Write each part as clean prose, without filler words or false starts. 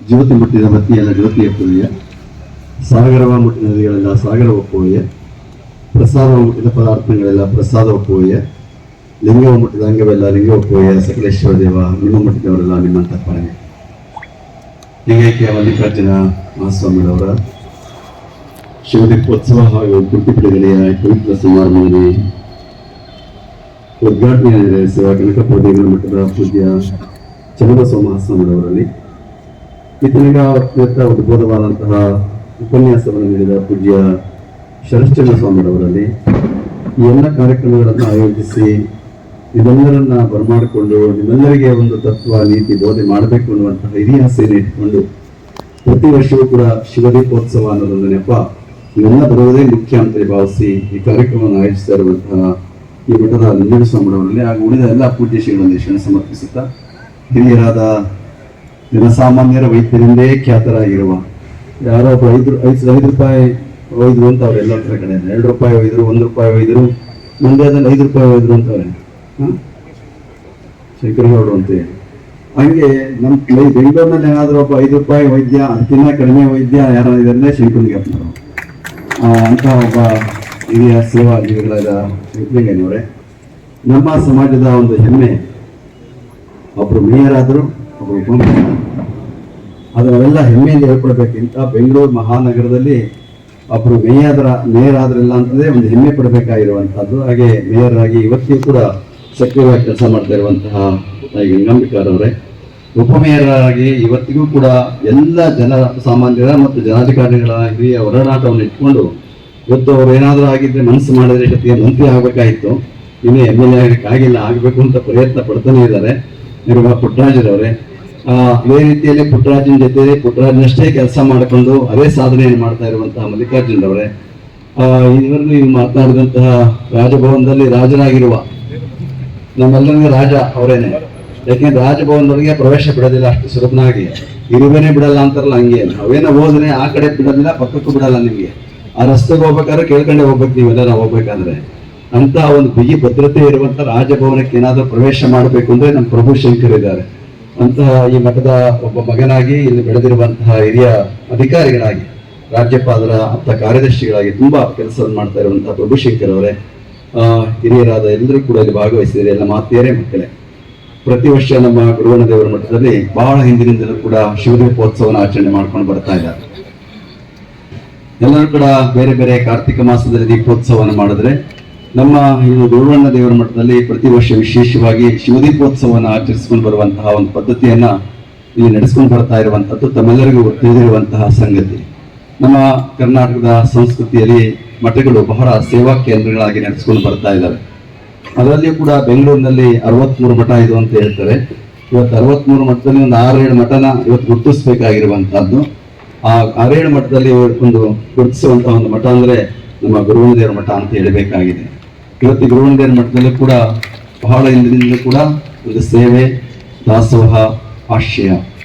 ಜ್ಯೋತಿ ಮುಟ್ಟಿದ ಮತ್ತಿಯೆಲ್ಲ ಜ್ಯೋತಿಯ ಪೂಜೆಯ, ಸಾಗರವ ಮುಟ್ಟಿದ ನದಿಗಳೆಲ್ಲ ಸಾಗರವ ಪೂಜೆಯ, ಪ್ರಸಾದವ ಮುಟ್ಟಿದ ಪದಾರ್ಥಗಳೆಲ್ಲ ಪ್ರಸಾದವ ಪೂಜೆಯ, ಲಿಂಗವ ಮುಟ್ಟಿದ ಅಂಗವೆಲ್ಲ ಲಿಂಗವ ಪೂಜೆಯ. ಸಕಲೇಶ್ವರ ದೇವ, ನಿಮ್ಮ ಮುಟ್ಟಿದವರೆಲ್ಲ ನಿಮ್ಮಂತ ಪಣೆ. ಲಿಂಗೈಕ್ಯ ಮಲ್ಲಿಕಾರ್ಜುನ ಮಹಾಸ್ವಾಮಿಗಳವರ ಶಿವದೀಪೋತ್ಸವ ಹಾಗೂ ಗುಟ್ಟಿ ಬಿಡುಗಡೆಯ ಪವಿತ್ರ ಸಮಾರಂಭದಲ್ಲಿ ಉದ್ಘಾಟನೆ ನೆರವೇರಿಸುವ ಕನಕಪುರ ದೇವರ ಮಠದ ಪೂಜ್ಯ ಚನ್ನಬಸವ ಮಹಾಸ್ವಾಮಿಗಳವರಲ್ಲಿ ಇತನಿಗ ಉದ್ಭುತವಾದಂತಹ ಉಪನ್ಯಾಸವನ್ನು ನೀಡಿದ ಪೂಜ್ಯ ಶರಶ್ಚಂದ್ರ ಸ್ವಾಮಿಗಳವರಲ್ಲಿ ಈ ಎಲ್ಲ ಕಾರ್ಯಕ್ರಮಗಳನ್ನು ಆಯೋಜಿಸಿ ನಿಮ್ಮೆಲ್ಲರನ್ನ ಬರಮಾಡಿಕೊಂಡು ನಿಮ್ಮೆಲ್ಲರಿಗೆ ಒಂದು ತತ್ವ ನೀತಿ ಬೋಧನೆ ಮಾಡಬೇಕು ಅನ್ನುವಂತಹ ಹಿರಿಯ ಆಸೆಯನ್ನು ಇಟ್ಕೊಂಡು ಪ್ರತಿ ವರ್ಷವೂ ಕೂಡ ಶಿವದೀಪೋತ್ಸವ ಅನ್ನೋದೊಂದು ನೆಪ ಇವೆಲ್ಲ ಬರುವುದೇ ಮುಖ್ಯ ಅಂತ ಭಾವಿಸಿ ಈ ಕಾರ್ಯಕ್ರಮವನ್ನು ಆಯೋಜಿಸ್ತಾ ಇರುವಂತಹ ಈ ಮಠದ ನಂಜುಂಡ ಸ್ವಾಮಿಯವರಲ್ಲಿ ಹಾಗೂ ಉಳಿದ ಎಲ್ಲ ಪೂಜ್ಯ ಶ್ರೀಗಳನ್ನು ಶರಣ ಸಮರ್ಪಿಸುತ್ತಾ, ಹಿರಿಯರಾದ ಜನಸಾಮಾನ್ಯರ ವೈದ್ಯರಿಂದೇ ಖ್ಯಾತರಾಗಿರುವ ಯಾರೋ ಒಬ್ಬ ಐದು ರೂಪಾಯಿ ಒಯ್ದ್ರು ಅಂತ ಅವ್ರು ಎಲ್ಲ ಕಡೆ 2 ರೂಪಾಯಿ ಒಯ್ದ್ರು, 1 ರೂಪಾಯಿ ಒಯ್ದ್ರು, ಮಂಡ್ಯದಲ್ಲಿ 5 ರೂಪಾಯಿ ಒಯ್ದ್ರು ಅಂತವ್ರೆ ಶಂಕರಗೌಡರು ಅಂತ ಹೇಳಿ. ಹಂಗೆ ನಮ್ಮ ಬೆಂಗಳೂರಿನಲ್ಲಿ ಏನಾದರೂ ಒಬ್ಬ 5 ರೂಪಾಯಿ ವೈದ್ಯ, ಅದಕ್ಕಿಂತ ಕಡಿಮೆ ವೈದ್ಯ ಯಾರು ಇದನ್ನೇ ಶಂಕರನಿಗಪ್ಪನವರು ಅಂತಹ ಒಬ್ಬ ಹಿರಿಯ ಸೇವಾ ಜೀವಿಗಳಾದ ಶಂಕರಲಿಂಗಯ್ಯನವರೇ. ನಮ್ಮ ಸಮಾಜದ ಒಂದು ಹೆಮ್ಮೆ, ಒಬ್ರು ಮೇಯರ್ ಆದ್ರು, ಒಬ್ರು ಉಪಮೇಯರ್. ಅದನ್ನೆಲ್ಲ ಹೆಮ್ಮೆಯಿಂದ ಹೇಳ್ಕೊಡ್ಬೇಕಿಂತ ಬೆಂಗಳೂರು ಮಹಾನಗರದಲ್ಲಿ ಒಬ್ರು ಮೇಯರ್ ಆದ್ರಲ್ಲ ಅಂತಂದ್ರೆ ಒಂದು ಹೆಮ್ಮೆ ಪಡಬೇಕಾಗಿರುವಂತಹದ್ದು. ಹಾಗೆ ಮೇಯರ್ ಆಗಿ ಇವತ್ತಿಗೂ ಕೂಡ ಸಕ್ರಿಯವಾಗಿ ಕೆಲಸ ಮಾಡ್ತಾ ಇರುವಂತಹ ಗಂಗಾಂಬಿಕಾರವರೇ, ಉಪಮೇಯರ್ ಆಗಿ ಇವತ್ತಿಗೂ ಕೂಡ ಎಲ್ಲ ಜನ ಸಾಮಾನ್ಯರ ಮತ್ತು ಜನಾಧಿಕಾರಿಗಳ ಹಿರಿಯ ಒಡನಾಟವನ್ನು ಇಟ್ಕೊಂಡು ಇವತ್ತು ಅವ್ರು ಏನಾದರೂ ಆಗಿದ್ರೆ ಮನಸ್ಸು ಮಾಡಿದ್ರೆ ಜೊತೆಗೆ ಮಂತ್ರಿ ಆಗಬೇಕಾಗಿತ್ತು, ಇನ್ನೂ MLA ಆಗಿಲ್ಲ, ಆಗಬೇಕು ಅಂತ ಪ್ರಯತ್ನ ಪಡ್ತಾನೆ ಇದ್ದಾರೆ ಇರುವ ಪುಟ್ಟರಾಜರವರೇ. ಅದೇ ರೀತಿಯಲ್ಲಿ ಪುಟ್ಟರಾಜನ ಜೊತೆ ಪುಟ್ಟರಾಜನಷ್ಟೇ ಕೆಲಸ ಮಾಡಿಕೊಂಡು ಅದೇ ಸಾಧನೆಯನ್ನು ಮಾಡ್ತಾ ಇರುವಂತಹ ಮಲ್ಲಿಕಾರ್ಜುನರವರೇ. ಇದುವರೆಗೂ ನೀವು ಮಾತನಾಡಿದಂತಹ ರಾಜಭವನದಲ್ಲಿ ರಾಜರಾಗಿರುವ ನಮ್ಮೆಲ್ಲರಿಗೂ ರಾಜ ಅವರೇನೆ. ಯಾಕೆಂದ್ರೆ ರಾಜಭವನದವರಿಗೆ ಪ್ರವೇಶ ಬಿಡೋದಿಲ್ಲ ಅಷ್ಟು ಸುಲಭನಾಗಿ, ಇರುವೇನೆ ಬಿಡಲ್ಲ ಅಂತಾರಲ್ಲ ಹಂಗೆ. ಅವೇನೋ ಹೋದ್ರೆ ಆ ಕಡೆ ಬಿಡೋದಿಲ್ಲ, ಪಕ್ಕಕ್ಕೂ ಬಿಡಲ್ಲ. ನಿಮ್ಗೆ ಆ ರಸ್ತೆಗೆ ಹೋಗ್ಬೇಕಾದ್ರೆ ಕೇಳ್ಕೊಂಡೆ ಹೋಗ್ಬೇಕು ನೀವೆಲ್ಲ ಹೋಗ್ಬೇಕಾದ್ರೆ. ಅಂತ ಒಂದು ಬಿಗಿ ಭದ್ರತೆ ಇರುವಂತ ರಾಜಭವನಕ್ಕೆ ಏನಾದ್ರೂ ಪ್ರವೇಶ ಮಾಡಬೇಕು ಅಂದ್ರೆ ನಮ್ಮ ಪ್ರಭು ಶಂಕರ್ ಇದ್ದಾರೆ. ಅಂತಹ ಈ ಮಠದ ಒಬ್ಬ ಮಗನಾಗಿ ಇಲ್ಲಿ ಬೆಳೆದಿರುವಂತಹ ಹಿರಿಯ ಅಧಿಕಾರಿಗಳಾಗಿ, ರಾಜ್ಯಪಾಲರ ಅತ್ತ ಕಾರ್ಯದರ್ಶಿಗಳಾಗಿ ತುಂಬಾ ಕೆಲಸವನ್ನು ಮಾಡ್ತಾ ಇರುವಂತಹ ಪ್ರಭು ಶಂಕರ್ ಅವರೇ, ಹಿರಿಯರಾದ ಎಲ್ಲರೂ ಕೂಡ ಇಲ್ಲಿ ಭಾಗವಹಿಸಿದರೆ ಎಲ್ಲ ಮಾತೆಯರೇ ಮಕ್ಕಳೇ. ಪ್ರತಿ ವರ್ಷ ನಮ್ಮ ಗುರುವಣ್ಣ ದೇವರ ಮಠದಲ್ಲಿ ಬಹಳ ಹಿಂದಿನಿಂದಲೂ ಕೂಡ ಶಿವದೀಪೋತ್ಸವನ ಆಚರಣೆ ಮಾಡ್ಕೊಂಡು ಬರ್ತಾ ಇದ್ದಾರೆ. ಎಲ್ಲರೂ ಕೂಡ ಬೇರೆ ಬೇರೆ ಕಾರ್ತಿಕ ಮಾಸದಲ್ಲಿ ದೀಪೋತ್ಸವನ ಮಾಡಿದ್ರೆ, ನಮ್ಮ ಇದು ಗುರುವಣ್ಣ ದೇವರ ಮಠದಲ್ಲಿ ಪ್ರತಿ ವರ್ಷ ವಿಶೇಷವಾಗಿ ಶಿವದೀಪೋತ್ಸವನ ಆಚರಿಸಿಕೊಂಡು ಬರುವಂತಹ ಒಂದು ಪದ್ಧತಿಯನ್ನ ಇಲ್ಲಿ ನಡೆಸ್ಕೊಂಡು ಬರ್ತಾ ಇರುವಂತದ್ದು ತಮ್ಮೆಲ್ಲರಿಗೂ ತಿಳಿದಿರುವಂತಹ ಸಂಗತಿ. ನಮ್ಮ ಕರ್ನಾಟಕದ ಸಂಸ್ಕೃತಿಯಲ್ಲಿ ಮಠಗಳು ಬಹಳ ಸೇವಾ ಕೇಂದ್ರಗಳಾಗಿ ನಡೆಸ್ಕೊಂಡು ಬರ್ತಾ ಇದ್ದಾರೆ. ಅದರಲ್ಲಿಯೂ ಕೂಡ ಬೆಂಗಳೂರಿನಲ್ಲಿ 63 ಮಠ ಇದು ಅಂತ ಹೇಳ್ತಾರೆ. ಇವತ್ತು 63 ಮಠದಲ್ಲಿ ಒಂದು 6-7 ಮಠನ ಇವತ್ತು ಗುರುತಿಸಬೇಕಾಗಿರುವಂತಹದ್ದು. ಆ 6-7 ಮಠದಲ್ಲಿ ಒಂದು ಗುರುತಿಸುವಂತಹ ಒಂದು ಮಠ ಅಂದ್ರೆ ನಮ್ಮ ಗುರುವಣ್ಣ ದೇವರ ಮಠ ಅಂತ ಹೇಳಬೇಕಾಗಿದೆ. ಇವತ್ತು ಗುರುವಣ್ಣ ದೇವರ ಮಠದಲ್ಲಿ ಕೂಡ ಬಹಳ ಹಿಂದಿನಿಂದ ಕೂಡ ಒಂದು ಸೇವೆ, ದಾಸೋಹ, ಆಶ್ರಯ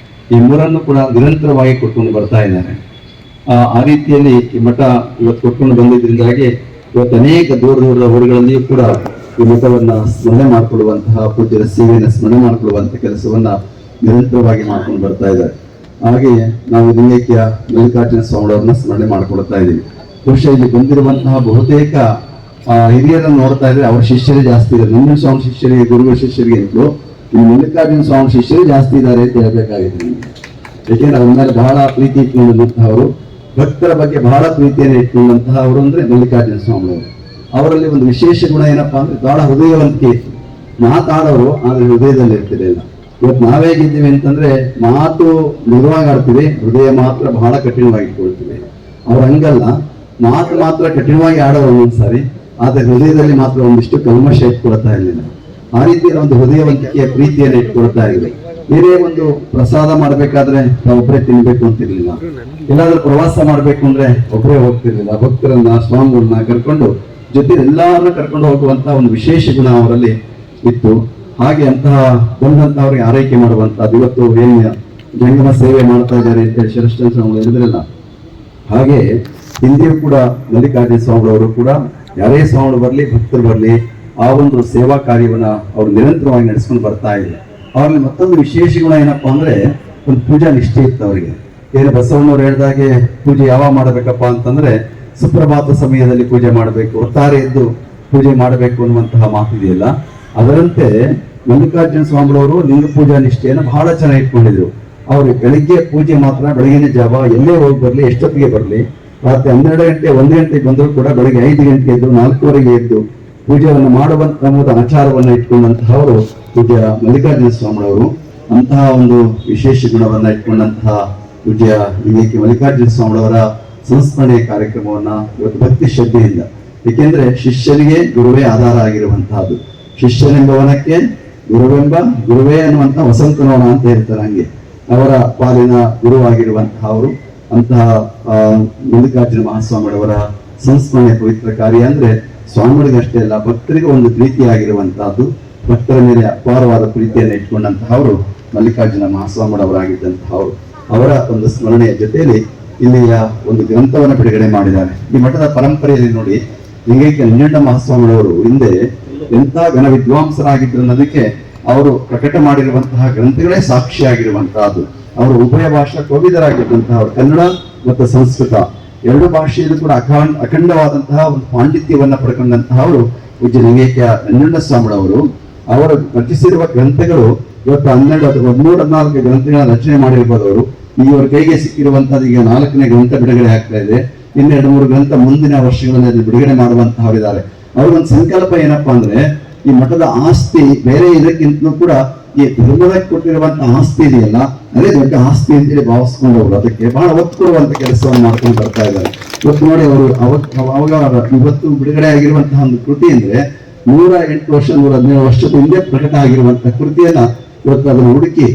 ಈ ಮೂರನ್ನು ಕೂಡ ನಿರಂತರವಾಗಿ ಕೊಟ್ಕೊಂಡು ಬರ್ತಾ ಇದ್ದಾರೆ. ಆ ರೀತಿಯಲ್ಲಿ ಈ ಮಠ ಇವತ್ತು ಕೊಟ್ಕೊಂಡು ಬಂದಿದ್ದರಿಂದಾಗಿ ಇವತ್ತು ಅನೇಕ ದೂರದ ಊರುಗಳಲ್ಲಿಯೂ ಕೂಡ ಈ ಮಠವನ್ನ ಸ್ಮರಣೆ ಮಾಡಿಕೊಳ್ಳುವಂತಹ ಪೂಜ್ಯರ ಸೇವೆಯನ್ನು ಸ್ಮರಣೆ ಮಾಡಿಕೊಳ್ಳುವಂತಹ ಕೆಲಸವನ್ನ ನಿರಂತರವಾಗಿ ಮಾಡ್ಕೊಂಡು ಬರ್ತಾ ಇದ್ದಾರೆ. ಹಾಗೆಯೇ ನಾವು ಲಿಂಗೈಕ್ಯ ಮಲ್ಲಿಕಾರ್ಜುನ ಸ್ವಾಮಿಯವರನ್ನ ಸ್ಮರಣೆ ಮಾಡ್ಕೊಳ್ತಾ ಇದ್ದೀವಿ. ಬಹುಶಃ ಇಲ್ಲಿ ಬಂದಿರುವಂತಹ ಬಹುತೇಕ ಹಿರಿಯರನ್ನು ನೋಡ್ತಾ ಇದ್ರೆ ಅವರ ಶಿಷ್ಯರೇ ಜಾಸ್ತಿ ಇದ್ದಾರೆ. ನಂಜುಂಡ ಸ್ವಾಮಿ ಶಿಷ್ಯರಿಗೆ, ಗುರುಗಳ ಶಿಷ್ಯರಿಗಿಂತಲೂ ಈ ಮಲ್ಲಿಕಾರ್ಜುನ ಸ್ವಾಮಿ ಶಿಷ್ಯರೇ ಜಾಸ್ತಿ ಇದ್ದಾರೆ ಅಂತ ಹೇಳ್ಬೇಕಾಗಿದೆ. ಯಾಕೆಂದ್ರೆ ಅವ್ರ ಮೇಲೆ ಬಹಳ ಪ್ರೀತಿ ಇಟ್ಕೊಂಡಂತಹವರು, ಭಕ್ತರ ಬಗ್ಗೆ ಬಹಳ ಪ್ರೀತಿಯನ್ನು ಇಟ್ಕೊಂಡಂತಹ ಅವರು ಅಂದ್ರೆ ಮಲ್ಲಿಕಾರ್ಜುನ ಸ್ವಾಮಿಯವರು. ಅವರಲ್ಲಿ ಒಂದು ವಿಶೇಷ ಗುಣ ಏನಪ್ಪಾ ಅಂದ್ರೆ ಬಹಳ ಹೃದಯವಂತಿಕೆ ಇತ್ತು. ಮಾತಾಡೋರು ಆದ್ರೆ ಹೃದಯದಲ್ಲಿ ಇರ್ತಿರಲಿಲ್ಲ. ಇವತ್ತು ನಾವೇಗಿದ್ದೀವಿ ಅಂತಂದ್ರೆ ಮಾತು ಮೃದುವಾಗಿ ಆಡ್ತೀವಿ, ಹೃದಯ ಮಾತ್ರ ಬಹಳ ಕಠಿಣವಾಗಿ ಇಟ್ಕೊಳ್ತೀವಿ. ಅವ್ರ ಹಂಗಲ್ಲ, ಮಾತು ಮಾತ್ರ ಕಠಿಣವಾಗಿ ಆಡೋರು ಒಂದೊಂದ್ಸಾರಿ, ಆದ್ರೆ ಹೃದಯದಲ್ಲಿ ಮಾತ್ರ ಒಂದಿಷ್ಟು ಕಲ್ಮಶ ಇಟ್ಕೊಳ್ತಾ ಇರಲಿಲ್ಲ. ಆ ರೀತಿಯ ಒಂದು ಹೃದಯವಂತಿಕೆಯ ಪ್ರೀತಿಯನ್ನು ಇಟ್ಕೊಳ್ತಾ ಇದ್ವಿ. ಬೇರೆ ಒಂದು ಪ್ರಸಾದ ಮಾಡ್ಬೇಕಾದ್ರೆ ನಾವು ಒಬ್ಬರೇ ತಿನ್ಬೇಕು ಅಂತಿರ್ಲಿಲ್ಲ. ಎಲ್ಲಾದ್ರೂ ಪ್ರವಾಸ ಮಾಡ್ಬೇಕು ಅಂದ್ರೆ ಒಬ್ಬರೇ ಹೋಗ್ತಿರ್ಲಿಲ್ಲ. ಭಕ್ತರನ್ನ, ಸ್ವಾಮಿಗಳನ್ನ ಕರ್ಕೊಂಡು ಜೊತೆ ಎಲ್ಲಾರನ್ನ ಕರ್ಕೊಂಡು ಹೋಗುವಂತ ಒಂದು ವಿಶೇಷ ಗುಣ ಅವರಲ್ಲಿ ಇತ್ತು. ಹಾಗೆ ಅಂತಹ ಬಂದಂತವ್ರಿಗೆ ಆರೈಕೆ ಮಾಡುವಂತಹದ್ದು ಇವತ್ತು ಏನು ಜಂಗಮ ಸೇವೆ ಮಾಡ್ತಾ ಇದ್ದಾರೆ ಅಂತ ಹೇಳಿ ಶರಶ್ಚಂದ್ರ ಸ್ವಾಮಿಗಳು ಹೇಳಿದ್ರಲ್ಲ, ಹಾಗೆ ಹಿಂದೆಯೂ ಕೂಡ ಮಲ್ಲಿಕಾರ್ಜುನ ಸ್ವಾಮಿಗಳವರು ಕೂಡ ಯಾರೇ ಸ್ವಾಮಿಗಳು ಬರಲಿ, ಭಕ್ತರು ಬರಲಿ, ಆ ಒಂದು ಸೇವಾ ಕಾರ್ಯವನ್ನ ಅವರು ನಿರಂತರವಾಗಿ ನಡೆಸ್ಕೊಂಡು ಬರ್ತಾ ಇದೆ. ಅವರಲ್ಲಿ ಮತ್ತೊಂದು ವಿಶೇಷ ಗುಣ ಏನಪ್ಪಾ ಅಂದ್ರೆ ಒಂದು ಪೂಜಾ ನಿಷ್ಠೆ ಇತ್ತು ಅವರಿಗೆ. ಏನು ಬಸವಣ್ಣವ್ರು ಹೇಳಿದಾಗೆ ಪೂಜೆ ಯಾವಾಗ ಮಾಡಬೇಕಪ್ಪ ಅಂತಂದ್ರೆ ಸುಪ್ರಭಾತ ಸಮಯದಲ್ಲಿ ಪೂಜೆ ಮಾಡಬೇಕು, ಹೊತ್ತಾರೆ ಎದ್ದು ಪೂಜೆ ಮಾಡಬೇಕು ಅನ್ನುವಂತಹ ಮಾತಿದೆಯಲ್ಲ, ಅದರಂತೆ ಮಲ್ಲಿಕಾರ್ಜುನ ಸ್ವಾಮಿಗಳವರು ಲಿಂಗ ಪೂಜಾ ನಿಷ್ಠೆಯನ್ನು ಬಹಳ ಚೆನ್ನಾಗಿ ಇಟ್ಕೊಂಡಿದ್ರು. ಅವರು ಬೆಳಿಗ್ಗೆ ಪೂಜೆ ಮಾತ್ರ ಬೆಳಗಿನ ಜಾವ ಎಲ್ಲೇ ಹೋಗಿ ಬರಲಿ, ಎಷ್ಟೊತ್ತಿಗೆ ಬರಲಿ, ರಾತ್ರಿ 12 ಗಂಟೆ 1 ಗಂಟೆಗೆ ಬಂದರೂ ಕೂಡ ಬೆಳಗ್ಗೆ 5 ಗಂಟೆಗೆ ಎದ್ದು 4:15 ಎದ್ದು ಪೂಜೆಯನ್ನು ಮಾಡುವಂತ ಆಚಾರವನ್ನು ಇಟ್ಕೊಂಡಂತಹವರು ಪೂಜ್ಯ ಮಲ್ಲಿಕಾರ್ಜುನ ಸ್ವಾಮಿಗಳವರು. ಅಂತಹ ಒಂದು ವಿಶೇಷ ಗುಣವನ್ನ ಇಟ್ಕೊಂಡಂತಹ ಪೂಜ್ಯ ಲಿಂಗೈಕ್ಯ ಮಲ್ಲಿಕಾರ್ಜುನ ಸ್ವಾಮಿಗಳವರ ಸಂಸ್ಮರಣೆ ಕಾರ್ಯಕ್ರಮವನ್ನ ಇವತ್ತು ಭಕ್ತಿ ಶ್ರದ್ಧೆಯಿಂದ, ಏಕೆಂದ್ರೆ ಶಿಷ್ಯನಿಗೆ ಗುರುವೇ ಆಧಾರ ಆಗಿರುವಂತಹದ್ದು. ಶಿಷ್ಯನೆಂಬವನಕ್ಕೆ ಗುರುವೇ ಅನ್ನುವಂತ ವಸಂತನವನ ಅಂತ ಹೇಳ್ತಾರೆ. ಹಂಗೆ ಅವರ ಪಾಲಿನ ಗುರುವಾಗಿರುವಂತಹ ಅವರು ಅಂತಹ ಮಲ್ಲಿಕಾರ್ಜುನ ಮಹಾಸ್ವಾಮಿಗಳವರ ಸಂಸ್ಮರಣೆ ಪವಿತ್ರ ಕಾರ್ಯ ಅಂದ್ರೆ ಸ್ವಾಮಿಗಳಿಗಷ್ಟೇ ಅಲ್ಲ, ಭಕ್ತರಿಗೆ ಒಂದು ಪ್ರೀತಿಯಾಗಿರುವಂತಹದ್ದು. ಭಕ್ತರ ಮೇಲೆ ಅಪಾರವಾದ ಪ್ರೀತಿಯನ್ನು ಇಟ್ಕೊಂಡಂತಹ ಅವರು ಮಲ್ಲಿಕಾರ್ಜುನ ಮಹಾಸ್ವಾಮಿಗಳವರಾಗಿದ್ದಂತಹ ಅವರ ಒಂದು ಸ್ಮರಣೆಯ ಜೊತೆಯಲ್ಲಿ ಇಲ್ಲಿಯ ಒಂದು ಗ್ರಂಥವನ್ನು ಬಿಡುಗಡೆ ಮಾಡಿದ್ದಾರೆ. ಈ ಮಠದ ಪರಂಪರೆಯಲ್ಲಿ ನೋಡಿ, ಲಿಂಗೈಕ್ಯ ನಂಜುಂಡ ಮಹಾಸ್ವಾಮಿಗಳವರು ಹಿಂದೆ ಎಂಥ ಘನ ವಿದ್ವಾಂಸರಾಗಿದ್ರು ಅನ್ನೋದಕ್ಕೆ ಅವರು ಪ್ರಕಟ ಮಾಡಿರುವಂತಹ ಗ್ರಂಥಗಳೇ ಸಾಕ್ಷಿಯಾಗಿರುವಂತಹದ್ದು. ಅವರು ಉಭಯ ಭಾಷಾ ಕೋವಿದರಾಗಿದ್ದಂತಹ ಕನ್ನಡ ಮತ್ತು ಸಂಸ್ಕೃತ ಎರಡು ಭಾಷೆಯಲ್ಲೂ ಕೂಡ ಅಖಂಡವಾದಂತಹ ಒಂದು ಪಾಂಡಿತ್ಯವನ್ನ ಪಡ್ಕೊಂಡಂತಹ ಅವರು ಪೂಜ್ಯ ಲಿಂಗೈಕ್ಯ ನಂಜುಂಡ ಸ್ವಾಮಿಗಳವರು. ಅವರು ರಚಿಸಿರುವ ಗ್ರಂಥಗಳು ಇವತ್ತು 12 ಅಥವಾ 13-14 ಗ್ರಂಥಗಳನ್ನ ರಚನೆ ಮಾಡಿರ್ಬೋದು ಅವರು. ಇವರ ಕೈಗೆ ಸಿಕ್ಕಿರುವಂತಹದ್ದು ಈಗ 4ನೇ ಗ್ರಂಥ ಬಿಡುಗಡೆ ಆಗ್ತಾ ಇದೆ. ಇನ್ನು 2-3 ಗ್ರಂಥ ಮುಂದಿನ ವರ್ಷಗಳಲ್ಲಿ ಬಿಡುಗಡೆ ಮಾಡುವಂತಹವರಿದ್ದಾರೆ. ಅವ್ರಿಗೊಂದು ಸಂಕಲ್ಪ ಏನಪ್ಪಾ ಅಂದ್ರೆ, ಈ ಮಠದ ಆಸ್ತಿ ಬೇರೆ ಇದಕ್ಕಿಂತಲೂ ಕೂಡ ಈ ಧರ್ಮದಕ್ಕೆ ಕೊಟ್ಟಿರುವಂತಹ ಆಸ್ತಿ ಇದೆಯಲ್ಲ, ಅದೇ ದೊಡ್ಡ ಆಸ್ತಿ ಅಂತೇಳಿ ಭಾವಿಸ್ಕೊಂಡವರು ಅದಕ್ಕೆ ಬಹಳ ಒತ್ತು ಕೊಡುವಂತ ಕೆಲಸವನ್ನು ಮಾಡ್ಕೊಂಡು ಬರ್ತಾ ಇದ್ದಾರೆ. ಇವತ್ತು ನೋಡಿ, ಅವರು ಅವಾಗ ಇವತ್ತು ಬಿಡುಗಡೆ ಆಗಿರುವಂತಹ ಒಂದು ಕೃತಿ ಅಂದ್ರೆ 108 ವರ್ಷ 117 ವರ್ಷದ ಹಿಂದೆ ಪ್ರಕಟ ಆಗಿರುವಂತಹ ಕೃತಿಯನ್ನ ಇವತ್ತು ಅದನ್ನು ಹುಡುಕಿ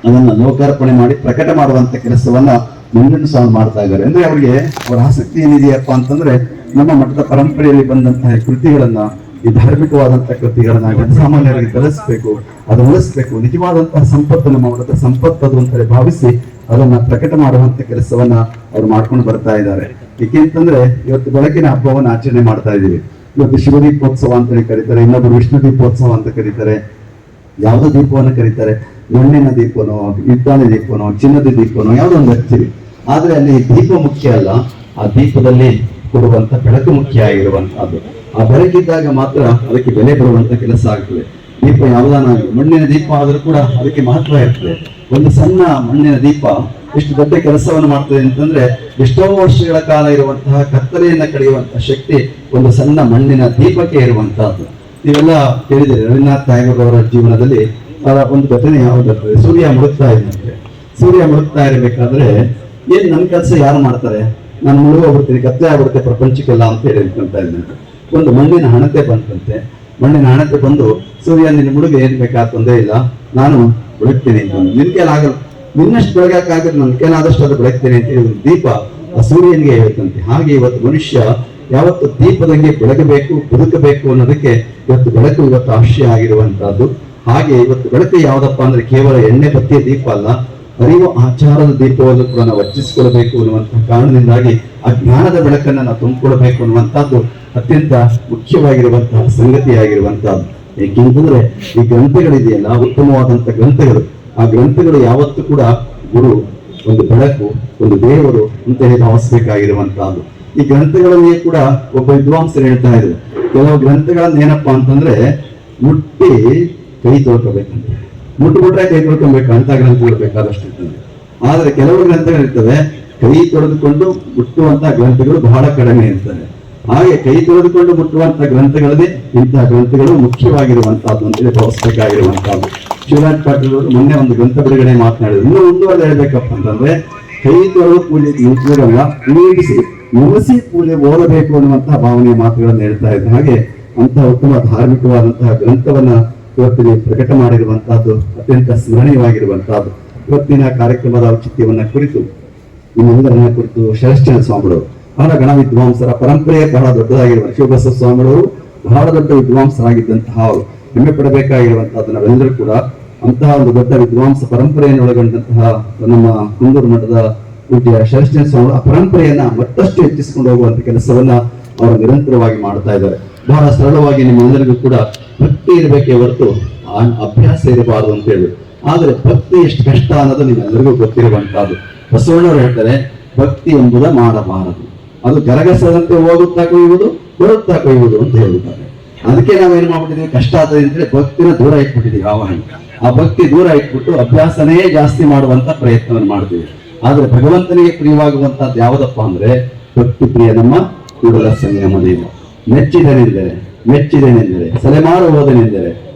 ಅದನ್ನ ಲೋಕಾರ್ಪಣೆ ಮಾಡಿ ಪ್ರಕಟ ಮಾಡುವಂತ ಕೆಲಸವನ್ನ ನಂಜುಂಡ ಸ್ವಾಮಿ ಮಾಡ್ತಾ ಇದ್ದಾರೆ. ಅಂದ್ರೆ ಅವರಿಗೆ ಅವರ ಆಸಕ್ತಿ ಏನಿದೆಯಪ್ಪ ಅಂತಂದ್ರೆ, ನಮ್ಮ ಮಠದ ಪರಂಪರೆಯಲ್ಲಿ ಬಂದಂತಹ ಕೃತಿಗಳನ್ನ, ಈ ಧಾರ್ಮಿಕವಾದಂತಹ ಕೃತಿಗಳನ್ನ ಜನಸಾಮಾನ್ಯರಿಗೆ ತಲುಪಿಸಬೇಕು, ಅದನ್ನು ಉಳಿಸ್ಬೇಕು, ನಿಜವಾದಂತಹ ಸಂಪತ್ತು ನಮ್ಮ ಮಠದ ಸಂಪತ್ತು ಅದು ಅಂತೇಳಿ ಭಾವಿಸಿ ಅದನ್ನ ಪ್ರಕಟ ಮಾಡುವಂತ ಕೆಲಸವನ್ನ ಅವ್ರು ಮಾಡ್ಕೊಂಡು ಬರ್ತಾ ಇದ್ದಾರೆ. ಏಕೆಂತಂದ್ರೆ ಇವತ್ತು ಬೆಳಕಿನ ಹಬ್ಬವನ್ನ ಆಚರಣೆ ಮಾಡ್ತಾ ಇದ್ದೀವಿ. ಇವತ್ತು ಶಿವದೀಪೋತ್ಸವ ಅಂತೇಳಿ ಕರೀತಾರೆ, ಇನ್ನೊಬ್ಬರು ವಿಷ್ಣು ದೀಪೋತ್ಸವ ಅಂತ ಕರೀತಾರೆ, ಯಾವುದೋ ದೀಪವನ್ನು ಕರೀತಾರೆ, ಮಣ್ಣಿನ ದೀಪನೋ, ಹಿತ್ತಾಳೆ ದೀಪನೋ, ಚಿನ್ನದ ದೀಪನೋ ಯಾವುದೋ ಒಂದು ಹಚ್ಚಿರಿ. ಆದ್ರೆ ಅಲ್ಲಿ ದೀಪ ಮುಖ್ಯ ಅಲ್ಲ, ಆ ದೀಪದಲ್ಲಿ ಕೊಡುವಂತ ಬೆಳಕು ಮುಖ್ಯ ಆಗಿರುವಂತಹದ್ದು. ಆ ಬೆಳಕಿದ್ದಾಗ ಮಾತ್ರ ಅದಕ್ಕೆ ಬೆಲೆ ಬರುವಂತ ಕೆಲಸ ಆಗ್ತದೆ. ದೀಪ ಯಾವುದಾನಾಗಲಿ, ಮಣ್ಣಿನ ದೀಪ ಆದ್ರೂ ಕೂಡ ಅದಕ್ಕೆ ಮಹತ್ವ ಇರ್ತದೆ. ಒಂದು ಸಣ್ಣ ಮಣ್ಣಿನ ದೀಪ ಎಷ್ಟು ದೊಡ್ಡ ಕೆಲಸವನ್ನು ಮಾಡ್ತದೆ ಅಂತಂದ್ರೆ, ಎಷ್ಟೋ ವರ್ಷಗಳ ಕಾಲ ಇರುವಂತಹ ಕತ್ತಲೆಯನ್ನ ಕಳೆಯುವಂತಹ ಶಕ್ತಿ ಒಂದು ಸಣ್ಣ ಮಣ್ಣಿನ ದೀಪಕ್ಕೆ ಇರುವಂತಹದ್ದು. ನೀವೆಲ್ಲ ಕೇಳಿದರೆ ರವೀಂದ್ರನಾಥ್ ಟ್ಯಾಗೋರ್ ಅವರ ಜೀವನದಲ್ಲಿ ಒಂದು ಘಟನೆ ಯಾವುದಾಗ್ತದೆ, ಸೂರ್ಯ ಮುಳುಗ್ತಾ ಇದ್ದಂತೆ. ಸೂರ್ಯ ಮುಳುಗ್ತಾ ಇರಬೇಕಾದ್ರೆ ಏನ್ ನನ್ನ ಕೆಲಸ ಯಾರು ಮಾಡ್ತಾರೆ, ನಾನು ಮುಳುಗೋಗ್ಬಿಡ್ತೀನಿ, ಕತ್ತಲೆ ಆಗ್ಬಿಡುತ್ತೆ ಪ್ರಪಂಚಕ್ಕೆಲ್ಲ ಅಂತ ಹೇಳಿ ಅನ್ಕೊಂತ ಇದ್ದಂತೆ. ಒಂದು ಮಣ್ಣಿನ ಹಣತೆ ಬಂತಂತೆ. ಮಣ್ಣಿನ ಹಣತೆ ಬಂದು, ಸೂರ್ಯ ನಿನ್ನ ಮುಳುಗೆ ಏನ್ ಬೇಕಾ ತೊಂದರೆ ಇಲ್ಲ, ನಾನು ಬೆಳಗ್ತೀನಿ ಅಂತ. ನಿನ್ ಕೈಲಿ ಆಗಲ್ಲ, ನಿನ್ನಷ್ಟು ಬೆಳಗಾಕಾಗಲ್ಲ, ನನ್ನ ಕೈಲಾದಷ್ಟು ಅದು ಬೆಳಗ್ತೀನಿ ಅಂತ ಹೇಳಿ ದೀಪ ಆ ಸೂರ್ಯನಿಗೆ ಹೇಳ್ತಂತೆ. ಹಾಗೆ ಇವತ್ತು ಮನುಷ್ಯ ಯಾವತ್ತು ದೀಪದಂಗೆ ಬೆಳಗಬೇಕು, ಬದುಕಬೇಕು ಅನ್ನೋದಕ್ಕೆ ಇವತ್ತು ಬೆಳಕು ಇವತ್ತು ಆಶ್ರಯ ಆಗಿರುವಂತಹದ್ದು. ಹಾಗೆ ಇವತ್ತು ಬೆಳಕು ಯಾವ್ದಪ್ಪ ಅಂದ್ರೆ ಕೇವಲ ಎಣ್ಣೆ ಬತ್ತಿಯ ದೀಪ ಅಲ್ಲ, ಅರಿವು ಆಚಾರದ ದೀಪವನ್ನು ಕೂಡ ನಾವು ಹೆಚ್ಚಿಸಿಕೊಳ್ಬೇಕು ಅನ್ನುವಂತಹ ಕಾರಣದಿಂದಾಗಿ ಆ ಜ್ಞಾನದ ಬೆಳಕನ್ನ ನಾವು ತುಂಬಿಕೊಳ್ಬೇಕು ಅನ್ನುವಂಥದ್ದು ಅತ್ಯಂತ ಮುಖ್ಯವಾಗಿರುವಂತಹ ಸಂಗತಿಯಾಗಿರುವಂತಹದ್ದು. ಏಕೆಂತಂದ್ರೆ ಈ ಗ್ರಂಥಗಳಿದೆಯಲ್ಲ, ಉತ್ತಮವಾದಂತಹ ಗ್ರಂಥಗಳು, ಆ ಗ್ರಂಥಗಳು ಯಾವತ್ತೂ ಕೂಡ ಗುರು, ಒಂದು ಬೆಳಕು, ಒಂದು ದೇವರು ಅಂತ ಹೇಳಿ ಭಾವಿಸಬೇಕಾಗಿರುವಂತಹದ್ದು. ಈ ಗ್ರಂಥಗಳಲ್ಲಿ ಕೂಡ ಒಬ್ಬ ವಿದ್ವಾಂಸರು ಹೇಳ್ತಾ ಇದ್ರು, ಕೆಲವು ಗ್ರಂಥಗಳನ್ನ ಏನಪ್ಪಾ ಅಂತಂದ್ರೆ ಮುಟ್ಟಿ ಕೈ ತೊಳ್ಕೋಬೇಕಂತ, ಮುಟ್ಬಿಟ್ರೆ ಕೈ ತೊಳ್ಕೊಬೇಕು ಅಂತ ಗ್ರಂಥಗಳು ಬೇಕಾದಷ್ಟು ಇರ್ತದೆ. ಆದ್ರೆ ಕೆಲವು ಗ್ರಂಥಗಳಿರ್ತವೆ ಕೈ ತೊಳೆದುಕೊಂಡು ಮುಟ್ಟುವಂತಹ ಗ್ರಂಥಗಳು ಬಹಳ ಕಡಿಮೆ ಇರ್ತವೆ. ಹಾಗೆ ಕೈ ತೊಳೆದುಕೊಂಡು ಮುಟ್ಟುವಂತಹ ಗ್ರಂಥಗಳಲ್ಲಿ ಇಂತಹ ಗ್ರಂಥಗಳು ಮುಖ್ಯವಾಗಿರುವಂತಹದ್ದು ಅಂತೇಳಿ ಭಾವಿಸಬೇಕಾಗಿರುವಂತಹದ್ದು. ಶಿವರಾಜ್ ಪಾಟೀಲ್ ಅವರು ಮೊನ್ನೆ ಒಂದು ಗ್ರಂಥ ಬಿಡುಗಡೆ ಮಾತನಾಡಿದ್ರು. ಇನ್ನೂ ಮುಂದುವರೆದು ಹೇಳ್ಬೇಕಪ್ಪ ಅಂತಂದ್ರೆ, ಕೈ ತೊಳೆದು ಪೂಜೆ ಮುಗಿಸಿ ಪೂಜೆ ಓದಬೇಕು ಅನ್ನುವಂತಹ ಭಾವನೆಯ ಮಾತುಗಳನ್ನು ಹೇಳ್ತಾ ಇದ್ರು. ಹಾಗೆ ಅಂತಹ ಉತ್ತಮ ಧಾರ್ಮಿಕವಾದಂತಹ ಗ್ರಂಥವನ್ನ ಇವತ್ತಿನ ಪ್ರಕಟ ಮಾಡಿರುವಂತಹದ್ದು ಅತ್ಯಂತ ಸ್ಮರಣೀಯವಾಗಿರುವಂತಹದ್ದು. ಇವತ್ತಿನ ಕಾರ್ಯಕ್ರಮದ ಔಚಿತ್ಯವನ್ನ ಕುರಿತು ನಿಮ್ಮೆಲ್ಲರನ್ನ ಕುರಿತು ಶರಶ್ಚಂದ್ರ ಸ್ವಾಮಿಗಳು ಬಹಳ ಗಣ ವಿದ್ವಾಂಸರ ಪರಂಪರೆಯೇ ಬಹಳ ದೊಡ್ಡದಾಗಿರುವ ಶಿವಬಸವ ಸ್ವಾಮಿಗಳು ಬಹಳ ದೊಡ್ಡ ವಿದ್ವಾಂಸರಾಗಿದ್ದಂತಹ ಅವರು ಹೆಮ್ಮೆ ಪಡಬೇಕಾಗಿರುವಂತಹದ್ದು. ನಾವೆಲ್ಲರೂ ಕೂಡ ಅಂತಹ ಒಂದು ದೊಡ್ಡ ವಿದ್ವಾಂಸ ಪರಂಪರೆಯನ್ನು ಒಳಗೊಂಡಂತಹ ನಮ್ಮ ಕುಂದೂರು ಮಠದ ಪೂಜ್ಯ ಶರಶ್ಚಂದ್ರ ಸ್ವಾಮಿಗಳು ಆ ಪರಂಪರೆಯನ್ನ ಮತ್ತಷ್ಟು ಹೆಚ್ಚಿಸಿಕೊಂಡು ಹೋಗುವಂತ ಕೆಲಸವನ್ನ ಅವರು ನಿರಂತರವಾಗಿ ಮಾಡ್ತಾ ಇದ್ದಾರೆ. ಬಹಳ ಸರಳವಾಗಿ ನಿಮ್ಮೆಲ್ಲರಿಗೂ ಕೂಡ ಭಕ್ತಿ ಇರಬೇಕೇ ಹೊರತು ಅಭ್ಯಾಸ ಇರಬಾರದು ಅಂತ ಹೇಳಿ. ಆದ್ರೆ ಭಕ್ತಿ ಎಷ್ಟು ಕಷ್ಟ ಅನ್ನೋದು ನಿಮ್ಮೆಲ್ಲರಿಗೂ ಗೊತ್ತಿರುವಂತಹದ್ದು. ಬಸವಣ್ಣವರು ಹೇಳ್ತಾರೆ, ಭಕ್ತಿ ಎಂಬುದ ಮಾಡಬಾರದು, ಅದು ಗರಗಸದಂತೆ ಹೋಗುತ್ತಾ ಕೊಯ್ಯುವುದು, ಬರುತ್ತಾ ಕೊಯ್ಯುವುದು ಅಂತ ಹೇಳುತ್ತಾರೆ. ಅದಕ್ಕೆ ನಾವೇನ್ ಮಾಡ್ಬಿಟ್ಟಿದೀವಿ, ಕಷ್ಟ ಆಗ್ತದೆ ಅಂತೇಳಿ ಭಕ್ತಿನ ದೂರ ಇಟ್ಬಿಟ್ಟಿದೀವಿ. ಆವಾಹನೆ ಆ ಭಕ್ತಿ ದೂರ ಇಟ್ಬಿಟ್ಟು ಅಭ್ಯಾಸನೇ ಜಾಸ್ತಿ ಮಾಡುವಂತ ಪ್ರಯತ್ನವನ್ನು ಮಾಡ್ತೀವಿ. ಆದ್ರೆ ಭಗವಂತನಿಗೆ ಪ್ರಿಯವಾಗುವಂತಹದ್ದು ಯಾವುದಪ್ಪ ಅಂದ್ರೆ ಭಕ್ತಿ ಪ್ರಿಯ ನಮ್ಮ ಕೂಡಲ ಸಂಗಮ ದೇವ. ಮೆಚ್ಚಿದೆನೆಂದರೆ ಸಲೆಮಾರು ಹೋದನೆಂದರೆ